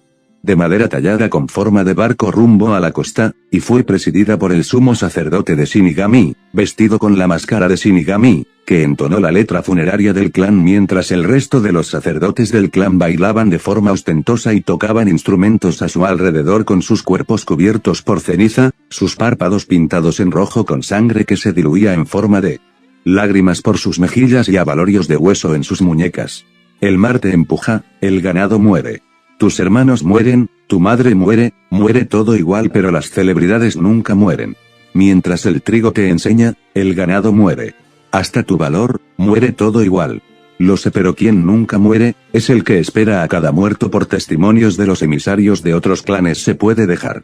de madera tallada con forma de barco rumbo a la costa, y fue presidida por el sumo sacerdote de Shinigami, vestido con la máscara de Shinigami, que entonó la letra funeraria del clan mientras el resto de los sacerdotes del clan bailaban de forma ostentosa y tocaban instrumentos a su alrededor con sus cuerpos cubiertos por ceniza, sus párpados pintados en rojo con sangre que se diluía en forma de lágrimas por sus mejillas y abalorios de hueso en sus muñecas. El mar te empuja, el ganado muere. Tus hermanos mueren, tu madre muere, muere todo igual, pero las celebridades nunca mueren. Mientras el trigo te enseña, el ganado muere. Hasta tu valor, muere todo igual. Lo sé, pero quien nunca muere, es el que espera a cada muerto por testimonios de los emisarios de otros clanes se puede dejar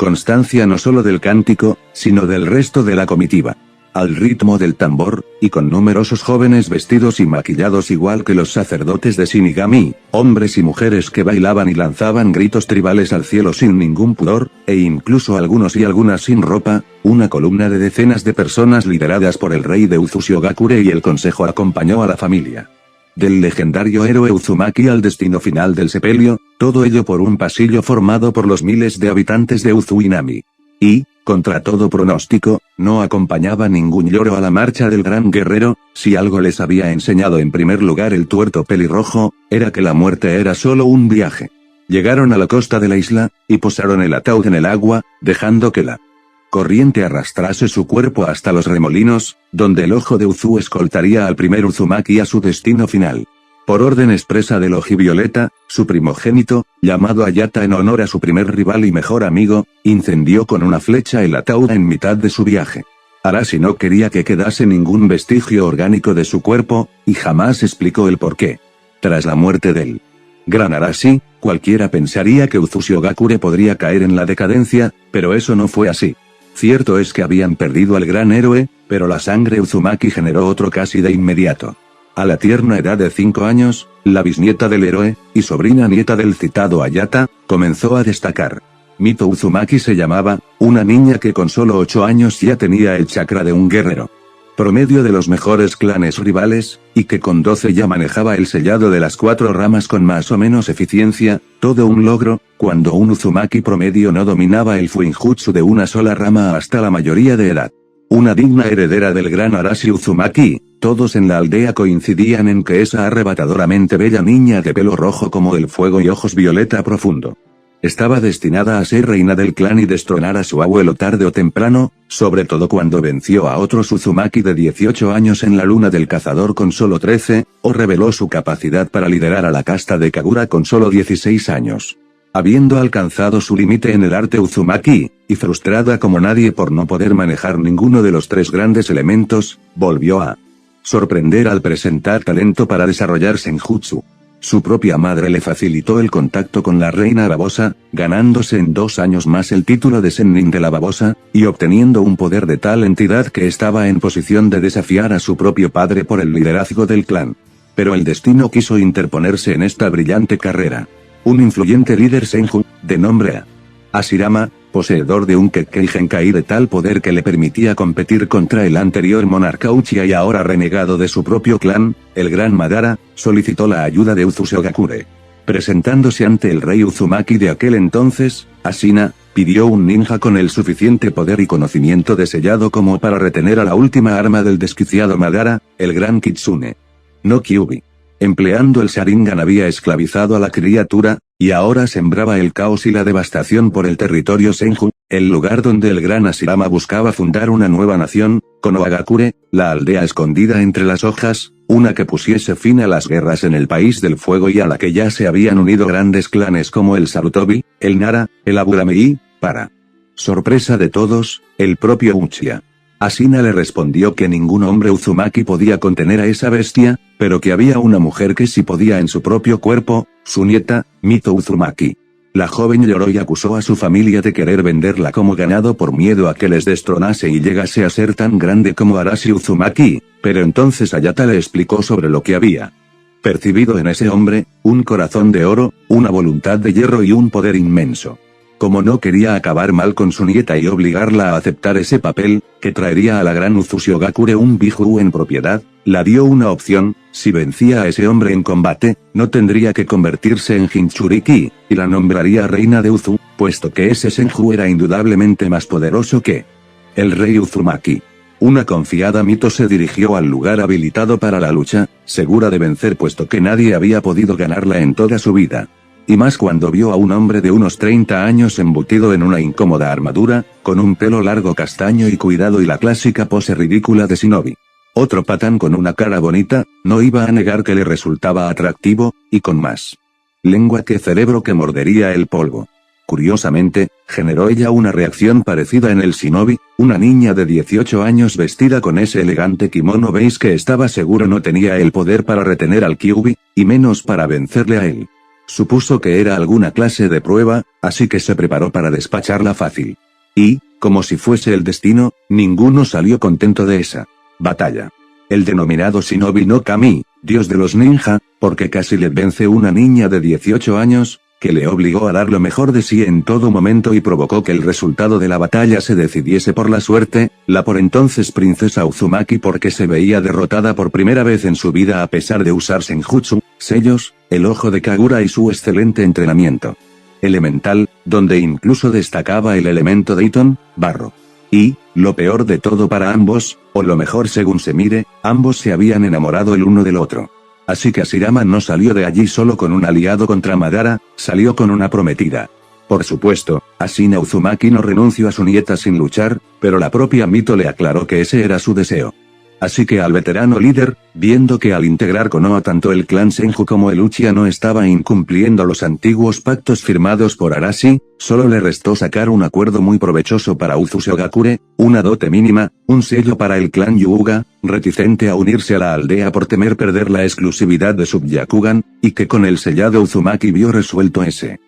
constancia no solo del cántico, sino del resto de la comitiva. Al ritmo del tambor, y con numerosos jóvenes vestidos y maquillados igual que los sacerdotes de Shinigami, hombres y mujeres que bailaban y lanzaban gritos tribales al cielo sin ningún pudor, e incluso algunos y algunas sin ropa, una columna de decenas de personas lideradas por el rey de Uzushigakure y el consejo acompañó a la familia del legendario héroe Uzumaki al destino final del sepelio, todo ello por un pasillo formado por los miles de habitantes de Uzuinami. Y, contra todo pronóstico, no acompañaba ningún lloro a la marcha del gran guerrero. Si algo les había enseñado en primer lugar el tuerto pelirrojo, era que la muerte era solo un viaje. Llegaron a la costa de la isla, y posaron el ataúd en el agua, dejando que la corriente arrastrase su cuerpo hasta los remolinos, donde el ojo de Uzu escoltaría al primer Uzumaki a su destino final. Por orden expresa del Ojivioleta, su primogénito, llamado Ayata en honor a su primer rival y mejor amigo, incendió con una flecha el ataúd en mitad de su viaje. Arashi no quería que quedase ningún vestigio orgánico de su cuerpo, y jamás explicó el porqué. Tras la muerte del gran Arashi, cualquiera pensaría que Uzushigakure podría caer en la decadencia, pero eso no fue así. Cierto es que habían perdido al gran héroe, pero la sangre Uzumaki generó otro casi de inmediato. A la tierna edad de 5 años, la bisnieta del héroe, y sobrina nieta del citado Ayata, comenzó a destacar. Mito Uzumaki se llamaba, una niña que con solo 8 años ya tenía el chakra de un guerrero promedio de los mejores clanes rivales, y que con 12 ya manejaba el sellado de las 4 ramas con más o menos eficiencia, todo un logro, cuando un Uzumaki promedio no dominaba el Fuinjutsu de una sola rama hasta la mayoría de edad. Una digna heredera del gran Arashi Uzumaki, todos en la aldea coincidían en que esa arrebatadoramente bella niña de pelo rojo como el fuego y ojos violeta profundo estaba destinada a ser reina del clan y destronar a su abuelo tarde o temprano, sobre todo cuando venció a otros Uzumaki de 18 años en la luna del cazador con solo 13, o reveló su capacidad para liderar a la casta de Kagura con solo 16 años. Habiendo alcanzado su límite en el arte Uzumaki, y frustrada como nadie por no poder manejar ninguno de los 3 grandes elementos, volvió a sorprender al presentar talento para desarrollar Senjutsu. Su propia madre le facilitó el contacto con la reina babosa, ganándose en 2 años más el título de Sennin de la babosa, y obteniendo un poder de tal entidad que estaba en posición de desafiar a su propio padre por el liderazgo del clan. Pero el destino quiso interponerse en esta brillante carrera. Un influyente líder Senju, de nombre Hashirama, poseedor de un Kekkei Genkai de tal poder que le permitía competir contra el anterior monarca Uchiha y ahora renegado de su propio clan, el gran Madara, solicitó la ayuda de Uzushigakure. Presentándose ante el rey Uzumaki de aquel entonces, Ashina, pidió un ninja con el suficiente poder y conocimiento de sellado como para retener a la última arma del desquiciado Madara, el gran Kitsune no Kyuubi. Empleando el Sharingan había esclavizado a la criatura, y ahora sembraba el caos y la devastación por el territorio Senju, el lugar donde el gran Hashirama buscaba fundar una nueva nación, Konohagakure, la aldea escondida entre las hojas, una que pusiese fin a las guerras en el país del fuego y a la que ya se habían unido grandes clanes como el Sarutobi, el Nara, el Aburame y, para sorpresa de todos, el propio Uchiha. Ashina le respondió que ningún hombre Uzumaki podía contener a esa bestia, pero que había una mujer que sí podía en su propio cuerpo, su nieta, Mito Uzumaki. La joven lloró y acusó a su familia de querer venderla como ganado por miedo a que les destronase y llegase a ser tan grande como Arashi Uzumaki, pero entonces Ayata le explicó sobre lo que había percibido en ese hombre, un corazón de oro, una voluntad de hierro y un poder inmenso. Como no quería acabar mal con su nieta y obligarla a aceptar ese papel, que traería a la gran Uzushigakure un Biju en propiedad, la dio una opción: si vencía a ese hombre en combate, no tendría que convertirse en Jinchuriki, y la nombraría reina de Uzu, puesto que ese Senju era indudablemente más poderoso que el rey Uzumaki. Una confiada Mito se dirigió al lugar habilitado para la lucha, segura de vencer puesto que nadie había podido ganarla en toda su vida. Y más cuando vio a un hombre de unos 30 años embutido en una incómoda armadura, con un pelo largo castaño y cuidado y la clásica pose ridícula de shinobi. Otro patán con una cara bonita, no iba a negar que le resultaba atractivo, y con más lengua que cerebro que mordería el polvo. Curiosamente, generó ella una reacción parecida en el shinobi, una niña de 18 años vestida con ese elegante kimono beige que estaba seguro no tenía el poder para retener al Kyuubi, y menos para vencerle a él. Supuso que era alguna clase de prueba, así que se preparó para despacharla fácil. Y, como si fuese el destino, ninguno salió contento de esa batalla. El denominado Shinobi no Kami, dios de los ninja, porque casi le vence una niña de 18 años, que le obligó a dar lo mejor de sí en todo momento y provocó que el resultado de la batalla se decidiese por la suerte, la por entonces princesa Uzumaki porque se veía derrotada por primera vez en su vida a pesar de usar senjutsu, sellos, el ojo de Kagura y su excelente entrenamiento elemental, donde incluso destacaba el elemento de Iton, barro. Y, lo peor de todo para ambos, o lo mejor según se mire, ambos se habían enamorado el uno del otro. Así que Hashirama no salió de allí solo con un aliado contra Madara, salió con una prometida. Por supuesto, Ashina Uzumaki no renunció a su nieta sin luchar, pero la propia Mito le aclaró que ese era su deseo. Así que al veterano líder, viendo que al integrar Konoha tanto el clan Senju como el Uchiha no estaba incumpliendo los antiguos pactos firmados por Arashi, solo le restó sacar un acuerdo muy provechoso para Uzushigakure, una dote mínima, un sello para el clan Hyuga, reticente a unirse a la aldea por temer perder la exclusividad de su Byakugan, y que con el sellado Uzumaki vio resuelto ese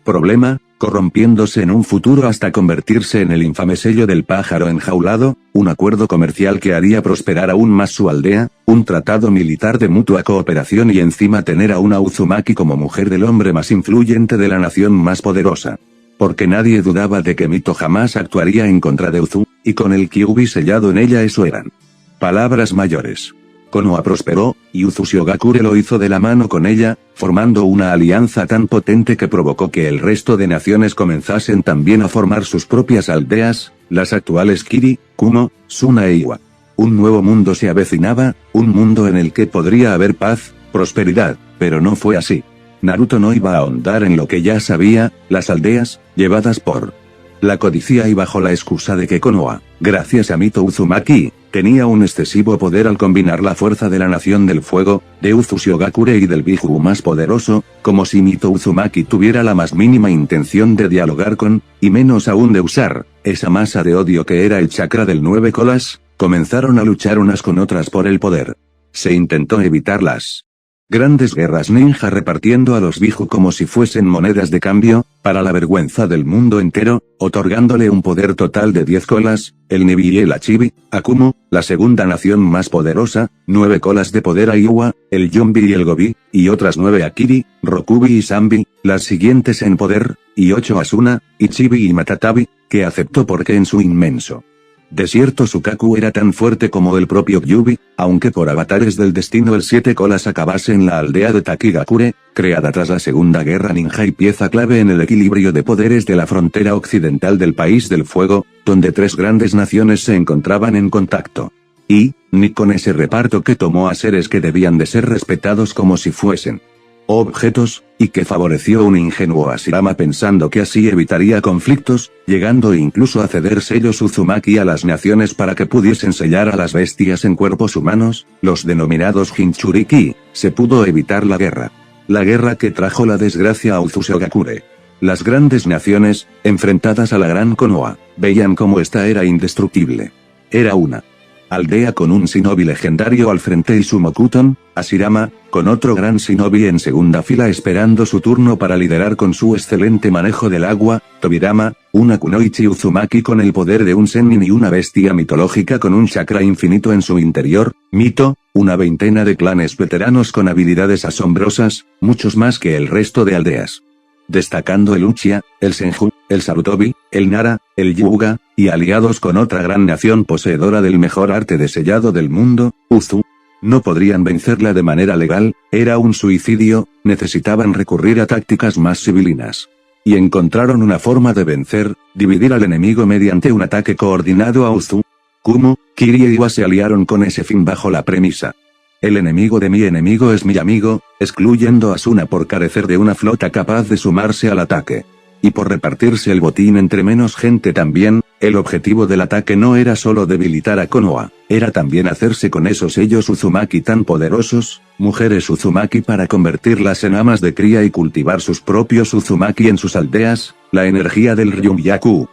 problema, corrompiéndose en un futuro hasta convertirse en el infame sello del pájaro enjaulado, un acuerdo comercial que haría prosperar aún más su aldea, un tratado militar de mutua cooperación y encima tener a una Uzumaki como mujer del hombre más influyente de la nación más poderosa. Porque nadie dudaba de que Mito jamás actuaría en contra de Uzu, y con el Kyuubi sellado en ella eso eran palabras mayores. Konoha prosperó, y Uzushigakure lo hizo de la mano con ella, formando una alianza tan potente que provocó que el resto de naciones comenzasen también a formar sus propias aldeas, las actuales Kiri, Kumo, Suna e Iwa. Un nuevo mundo se avecinaba, un mundo en el que podría haber paz, prosperidad, pero no fue así. Naruto no iba a ahondar en lo que ya sabía, las aldeas, llevadas por la codicia y bajo la excusa de que Konoha, gracias a Mito Uzumaki, tenía un excesivo poder al combinar la fuerza de la Nación del Fuego, de Uzushigakure y del Biju más poderoso, como si Mito Uzumaki tuviera la más mínima intención de dialogar con, y menos aún de usar, esa masa de odio que era el chakra del 9 colas, comenzaron a luchar unas con otras por el poder. Se intentó evitar las grandes guerras ninja repartiendo a los Biju como si fuesen monedas de cambio, para la vergüenza del mundo entero, otorgándole un poder total de 10 colas, el Nibi y el Achibi, a Kumo, la segunda nación más poderosa, 9 colas de poder a Iwa, el Yonbi y el Gobi, y otras 9 a Kiri, Rokubi y Sanbi, las siguientes en poder, y 8 a Suna, Ichibi y Matatabi, que aceptó porque en su inmenso desierto Sukaku era tan fuerte como el propio Kyuubi, aunque por avatares del destino el 7 colas acabase en la aldea de Takigakure, creada tras la Segunda Guerra Ninja y pieza clave en el equilibrio de poderes de la frontera occidental del País del Fuego, donde 3 grandes naciones se encontraban en contacto. Y, ni con ese reparto que tomó a seres que debían de ser respetados como si fuesen objetos, y que favoreció un ingenuo Hashirama pensando que así evitaría conflictos, llegando incluso a ceder sellos Uzumaki a las naciones para que pudiesen sellar a las bestias en cuerpos humanos, los denominados Jinchuriki, se pudo evitar la guerra. La guerra que trajo la desgracia a Uzushigakure. Las grandes naciones, enfrentadas a la gran Konoha, veían como esta era indestructible. Era una aldea con un shinobi legendario al frente y su Mokuton, Hashirama, con otro gran shinobi en segunda fila esperando su turno para liderar con su excelente manejo del agua, Tobirama, una Kunoichi Uzumaki con el poder de un Sennin y una bestia mitológica con un chakra infinito en su interior, Mito, una veintena de clanes veteranos con habilidades asombrosas, muchos más que el resto de aldeas. Destacando el Uchiha, el Senju, el Sarutobi, el Nara, el Hyuga, y aliados con otra gran nación poseedora del mejor arte de sellado del mundo, Uzu. No podrían vencerla de manera legal, era un suicidio, necesitaban recurrir a tácticas más civilinas. Y encontraron una forma de vencer, dividir al enemigo mediante un ataque coordinado a Uzu. Kumo, Kiri e Iwa se aliaron con ese fin bajo la premisa: el enemigo de mi enemigo es mi amigo, excluyendo a Suna por carecer de una flota capaz de sumarse al ataque. Y por repartirse el botín entre menos gente también, el objetivo del ataque no era solo debilitar a Konoha, era también hacerse con esos sellos Uzumaki tan poderosos, mujeres Uzumaki para convertirlas en amas de cría y cultivar sus propios Uzumaki en sus aldeas, la energía del Ryumyaku.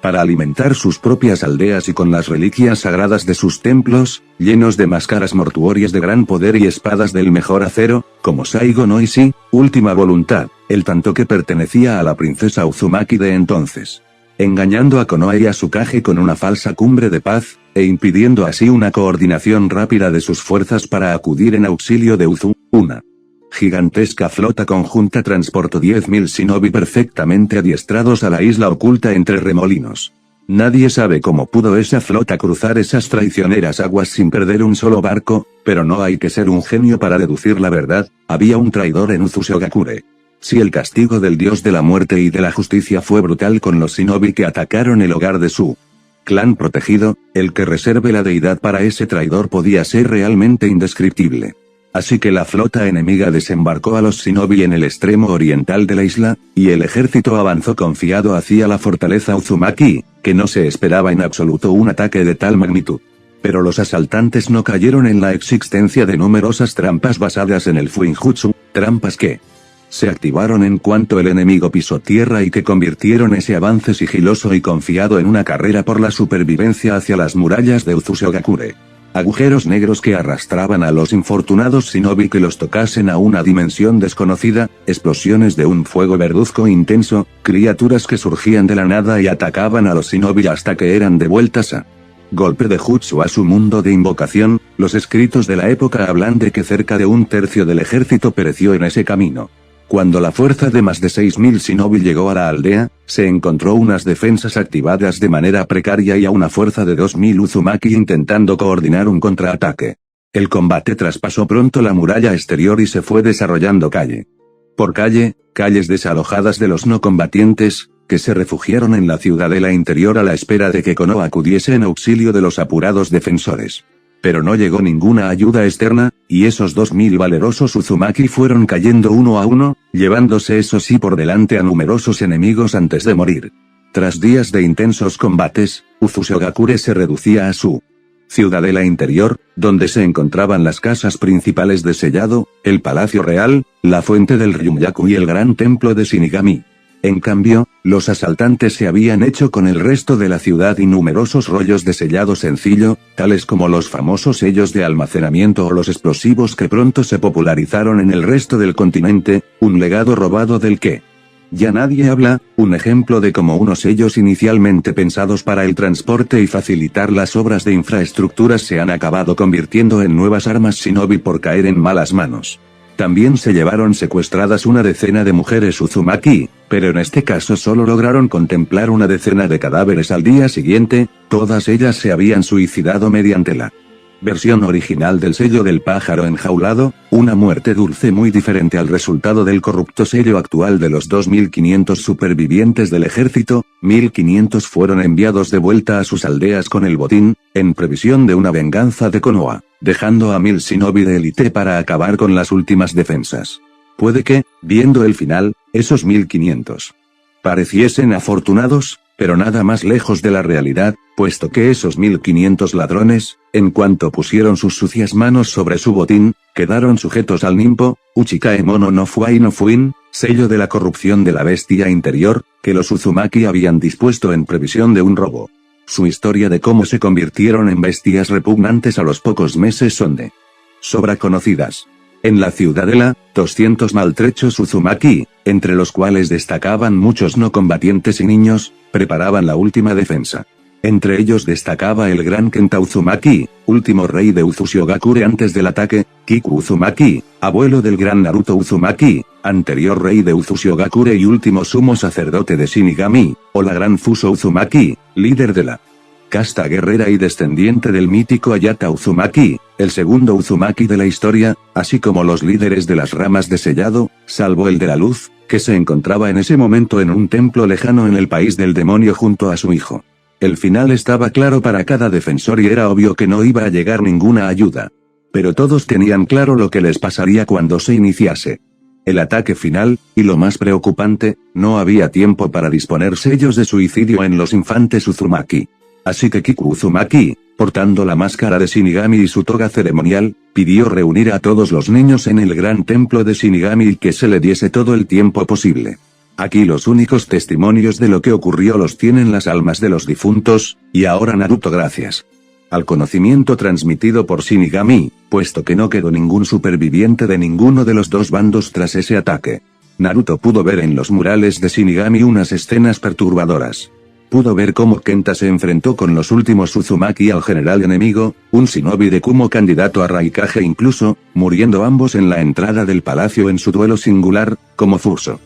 para alimentar sus propias aldeas y con las reliquias sagradas de sus templos, llenos de máscaras mortuorias de gran poder y espadas del mejor acero, como Saigo no Ishii, última voluntad, el tanto que pertenecía a la princesa Uzumaki de entonces. Engañando a Konoha y a Tsukage con una falsa cumbre de paz, e impidiendo así una coordinación rápida de sus fuerzas para acudir en auxilio de Uzu, una gigantesca flota conjunta transportó 10.000 shinobi perfectamente adiestrados a la isla oculta entre remolinos. Nadie sabe cómo pudo esa flota cruzar esas traicioneras aguas sin perder un solo barco, pero no hay que ser un genio para deducir la verdad, había un traidor en Uzushigakure. Si el castigo del dios de la muerte y de la justicia fue brutal con los shinobi que atacaron el hogar de su clan protegido, el que reserve la deidad para ese traidor podía ser realmente indescriptible. Así que la flota enemiga desembarcó a los shinobi en el extremo oriental de la isla, y el ejército avanzó confiado hacia la fortaleza Uzumaki, que no se esperaba en absoluto un ataque de tal magnitud. Pero los asaltantes no cayeron en la existencia de numerosas trampas basadas en el Fuinjutsu, trampas que se activaron en cuanto el enemigo pisó tierra y que convirtieron ese avance sigiloso y confiado en una carrera por la supervivencia hacia las murallas de Uzushigakure. Agujeros negros que arrastraban a los infortunados shinobi que los tocasen a una dimensión desconocida, explosiones de un fuego verduzco intenso, criaturas que surgían de la nada y atacaban a los shinobi hasta que eran devueltas a golpe de jutsu a su mundo de invocación. Los escritos de la época hablan de que cerca de un tercio del ejército pereció en ese camino. Cuando la fuerza de más de 6.000 shinobi llegó a la aldea, se encontró unas defensas activadas de manera precaria y a una fuerza de 2.000 Uzumaki intentando coordinar un contraataque. El combate traspasó pronto la muralla exterior y se fue desarrollando calle por calle, calles desalojadas de los no combatientes, que se refugiaron en la ciudadela interior a la espera de que Konoha acudiese en auxilio de los apurados defensores. Pero no llegó ninguna ayuda externa, y esos 2.000 valerosos Uzumaki fueron cayendo uno a uno, llevándose eso sí por delante a numerosos enemigos antes de morir. Tras días de intensos combates, Uzushigakure se reducía a su ciudadela interior, donde se encontraban las casas principales de Sellado, el Palacio Real, la Fuente del Ryumyaku y el Gran Templo de Shinigami. En cambio, los asaltantes se habían hecho con el resto de la ciudad y numerosos rollos de sellado sencillo, tales como los famosos sellos de almacenamiento o los explosivos que pronto se popularizaron en el resto del continente, un legado robado del que ya nadie habla, un ejemplo de cómo unos sellos inicialmente pensados para el transporte y facilitar las obras de infraestructuras se han acabado convirtiendo en nuevas armas shinobi por caer en malas manos. También se llevaron secuestradas una decena de mujeres Uzumaki, pero en este caso solo lograron contemplar una decena de cadáveres al día siguiente, todas ellas se habían suicidado mediante la versión original del sello del pájaro enjaulado, una muerte dulce muy diferente al resultado del corrupto sello actual de los 2.500 supervivientes del ejército. 1.500 fueron enviados de vuelta a sus aldeas con el botín, en previsión de una venganza de Konoha, dejando a 1.000 shinobi de élite para acabar con las últimas defensas. Puede que, viendo el final, esos 1.500 pareciesen afortunados, pero nada más lejos de la realidad, puesto que esos 1.500 ladrones, en cuanto pusieron sus sucias manos sobre su botín, quedaron sujetos al Nimpo, Uchikaemono no Fuai no Fuin, sello de la corrupción de la bestia interior, que los Uzumaki habían dispuesto en previsión de un robo. Su historia de cómo se convirtieron en bestias repugnantes a los pocos meses son de sobra conocidas. En la ciudadela, 200 maltrechos Uzumaki, entre los cuales destacaban muchos no combatientes y niños, preparaban la última defensa. Entre ellos destacaba el gran Kenta Uzumaki, último rey de Uzushigakure antes del ataque, Kiku Uzumaki, abuelo del gran Naruto Uzumaki, anterior rey de Uzushigakure y último sumo sacerdote de Shinigami, o la gran Fuso Uzumaki, líder de la casta guerrera y descendiente del mítico Ayata Uzumaki, el segundo Uzumaki de la historia, así como los líderes de las ramas de sellado, salvo el de la luz, que se encontraba en ese momento en un templo lejano en el país del demonio junto a su hijo. El final estaba claro para cada defensor y era obvio que no iba a llegar ninguna ayuda. Pero todos tenían claro lo que les pasaría cuando se iniciase el ataque final, y lo más preocupante, no había tiempo para disponer sellos de suicidio en los infantes Uzumaki. Así que Kiku Uzumaki, portando la máscara de Shinigami y su toga ceremonial, pidió reunir a todos los niños en el gran templo de Shinigami y que se le diese todo el tiempo posible Aquí los únicos testimonios de lo que ocurrió los tienen las almas de los difuntos, y ahora Naruto gracias al conocimiento transmitido por Shinigami, puesto que no quedó ningún superviviente de ninguno de los dos bandos tras ese ataque. Naruto pudo ver en los murales de Shinigami unas escenas perturbadoras. Pudo ver cómo Kenta se enfrentó con los últimos Uzumaki al general enemigo, un shinobi de Kumo candidato a Raikage incluso, muriendo ambos en la entrada del palacio en su duelo singular, como Fuso.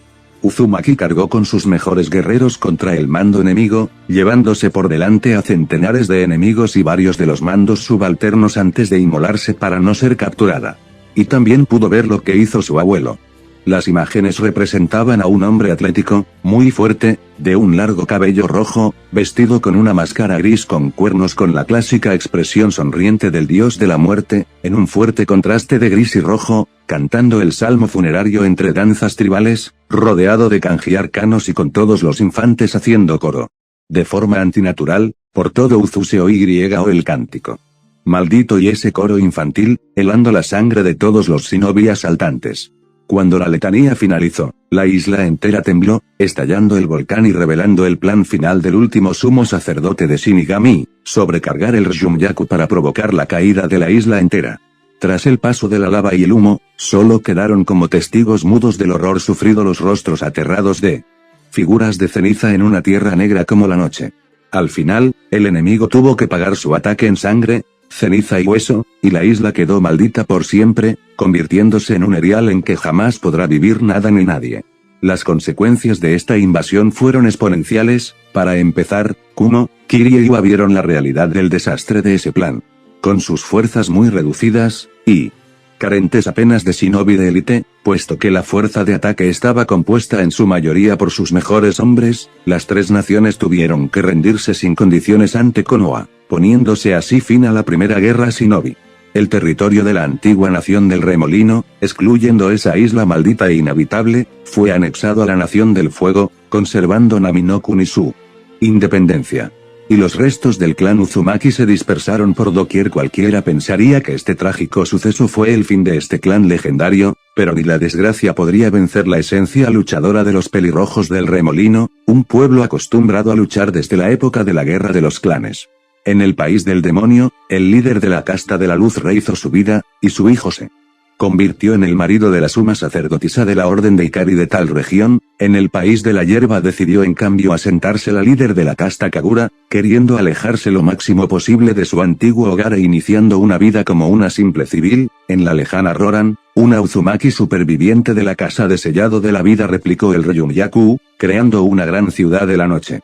Uzumaki cargó con sus mejores guerreros contra el mando enemigo, llevándose por delante a centenares de enemigos y varios de los mandos subalternos antes de inmolarse para no ser capturada. Y también pudo ver lo que hizo su abuelo. Las imágenes representaban a un hombre atlético, muy fuerte, de un largo cabello rojo, vestido con una máscara gris con cuernos con la clásica expresión sonriente del dios de la muerte, en un fuerte contraste de gris y rojo, cantando el salmo funerario entre danzas tribales, rodeado de kanji arcanos y con todos los infantes haciendo coro. De forma antinatural, por todo Uzu se oyó el cántico. Maldito y ese coro infantil, helando la sangre de todos los shinobi asaltantes. Cuando la letanía finalizó, la isla entera tembló, estallando el volcán y revelando el plan final del último sumo sacerdote de Shinigami, sobrecargar el Ryumyaku para provocar la caída de la isla entera. Tras el paso de la lava y el humo, solo quedaron como testigos mudos del horror sufrido los rostros aterrados de figuras de ceniza en una tierra negra como la noche. Al final, el enemigo tuvo que pagar su ataque en sangre, ceniza y hueso, y la isla quedó maldita por siempre, convirtiéndose en un erial en que jamás podrá vivir nada ni nadie. Las consecuencias de esta invasión fueron exponenciales. Para empezar, Kumo, Kiri y Iwa vieron la realidad del desastre de ese plan. Con sus fuerzas muy reducidas, y carentes apenas de shinobi de élite, puesto que la fuerza de ataque estaba compuesta en su mayoría por sus mejores hombres, las tres naciones tuvieron que rendirse sin condiciones ante Konoha, poniéndose así fin a la primera guerra shinobi. El territorio de la antigua nación del Remolino, excluyendo esa isla maldita e inhabitable, fue anexado a la nación del fuego, conservando Nami no Kuni su independencia. Y los restos del clan Uzumaki se dispersaron por doquier. Cualquiera pensaría que este trágico suceso fue el fin de este clan legendario, pero ni la desgracia podría vencer la esencia luchadora de los pelirrojos del Remolino, un pueblo acostumbrado a luchar desde la época de la guerra de los clanes. En el país del demonio, el líder de la casta de la luz rehizó su vida, y su hijo se convirtió en el marido de la suma sacerdotisa de la orden de Ikari de tal región. En el país de la hierba decidió en cambio asentarse la líder de la casta Kagura, queriendo alejarse lo máximo posible de su antiguo hogar e iniciando una vida como una simple civil. En la lejana Roran, una Uzumaki superviviente de la casa de sellado de la vida replicó el Ryumyaku, creando una gran ciudad de la noche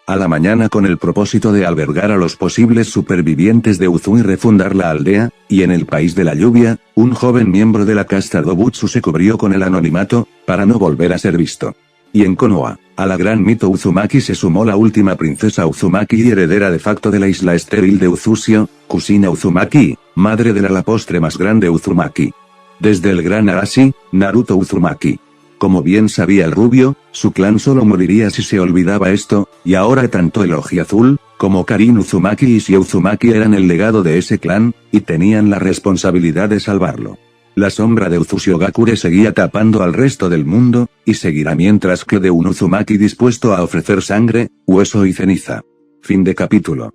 a la mañana con el propósito de albergar a los posibles supervivientes de Uzu y refundar la aldea. Y en el país de la lluvia, un joven miembro de la casta Dobutsu se cubrió con el anonimato, para no volver a ser visto. Y en Konoha, a la gran mito Uzumaki se sumó la última princesa Uzumaki y heredera de facto de la isla estéril de Uzusio, Kusina Uzumaki, madre de la postre más grande Uzumaki. Desde el gran Arashi, Naruto Uzumaki. Como bien sabía el rubio, su clan solo moriría si se olvidaba esto, y ahora tanto el Ojiazul, como Karin Uzumaki y Shio Uzumaki eran el legado de ese clan, y tenían la responsabilidad de salvarlo. La sombra de Uzushigakure seguía tapando al resto del mundo, y seguirá mientras quede un Uzumaki dispuesto a ofrecer sangre, hueso y ceniza. Fin de capítulo.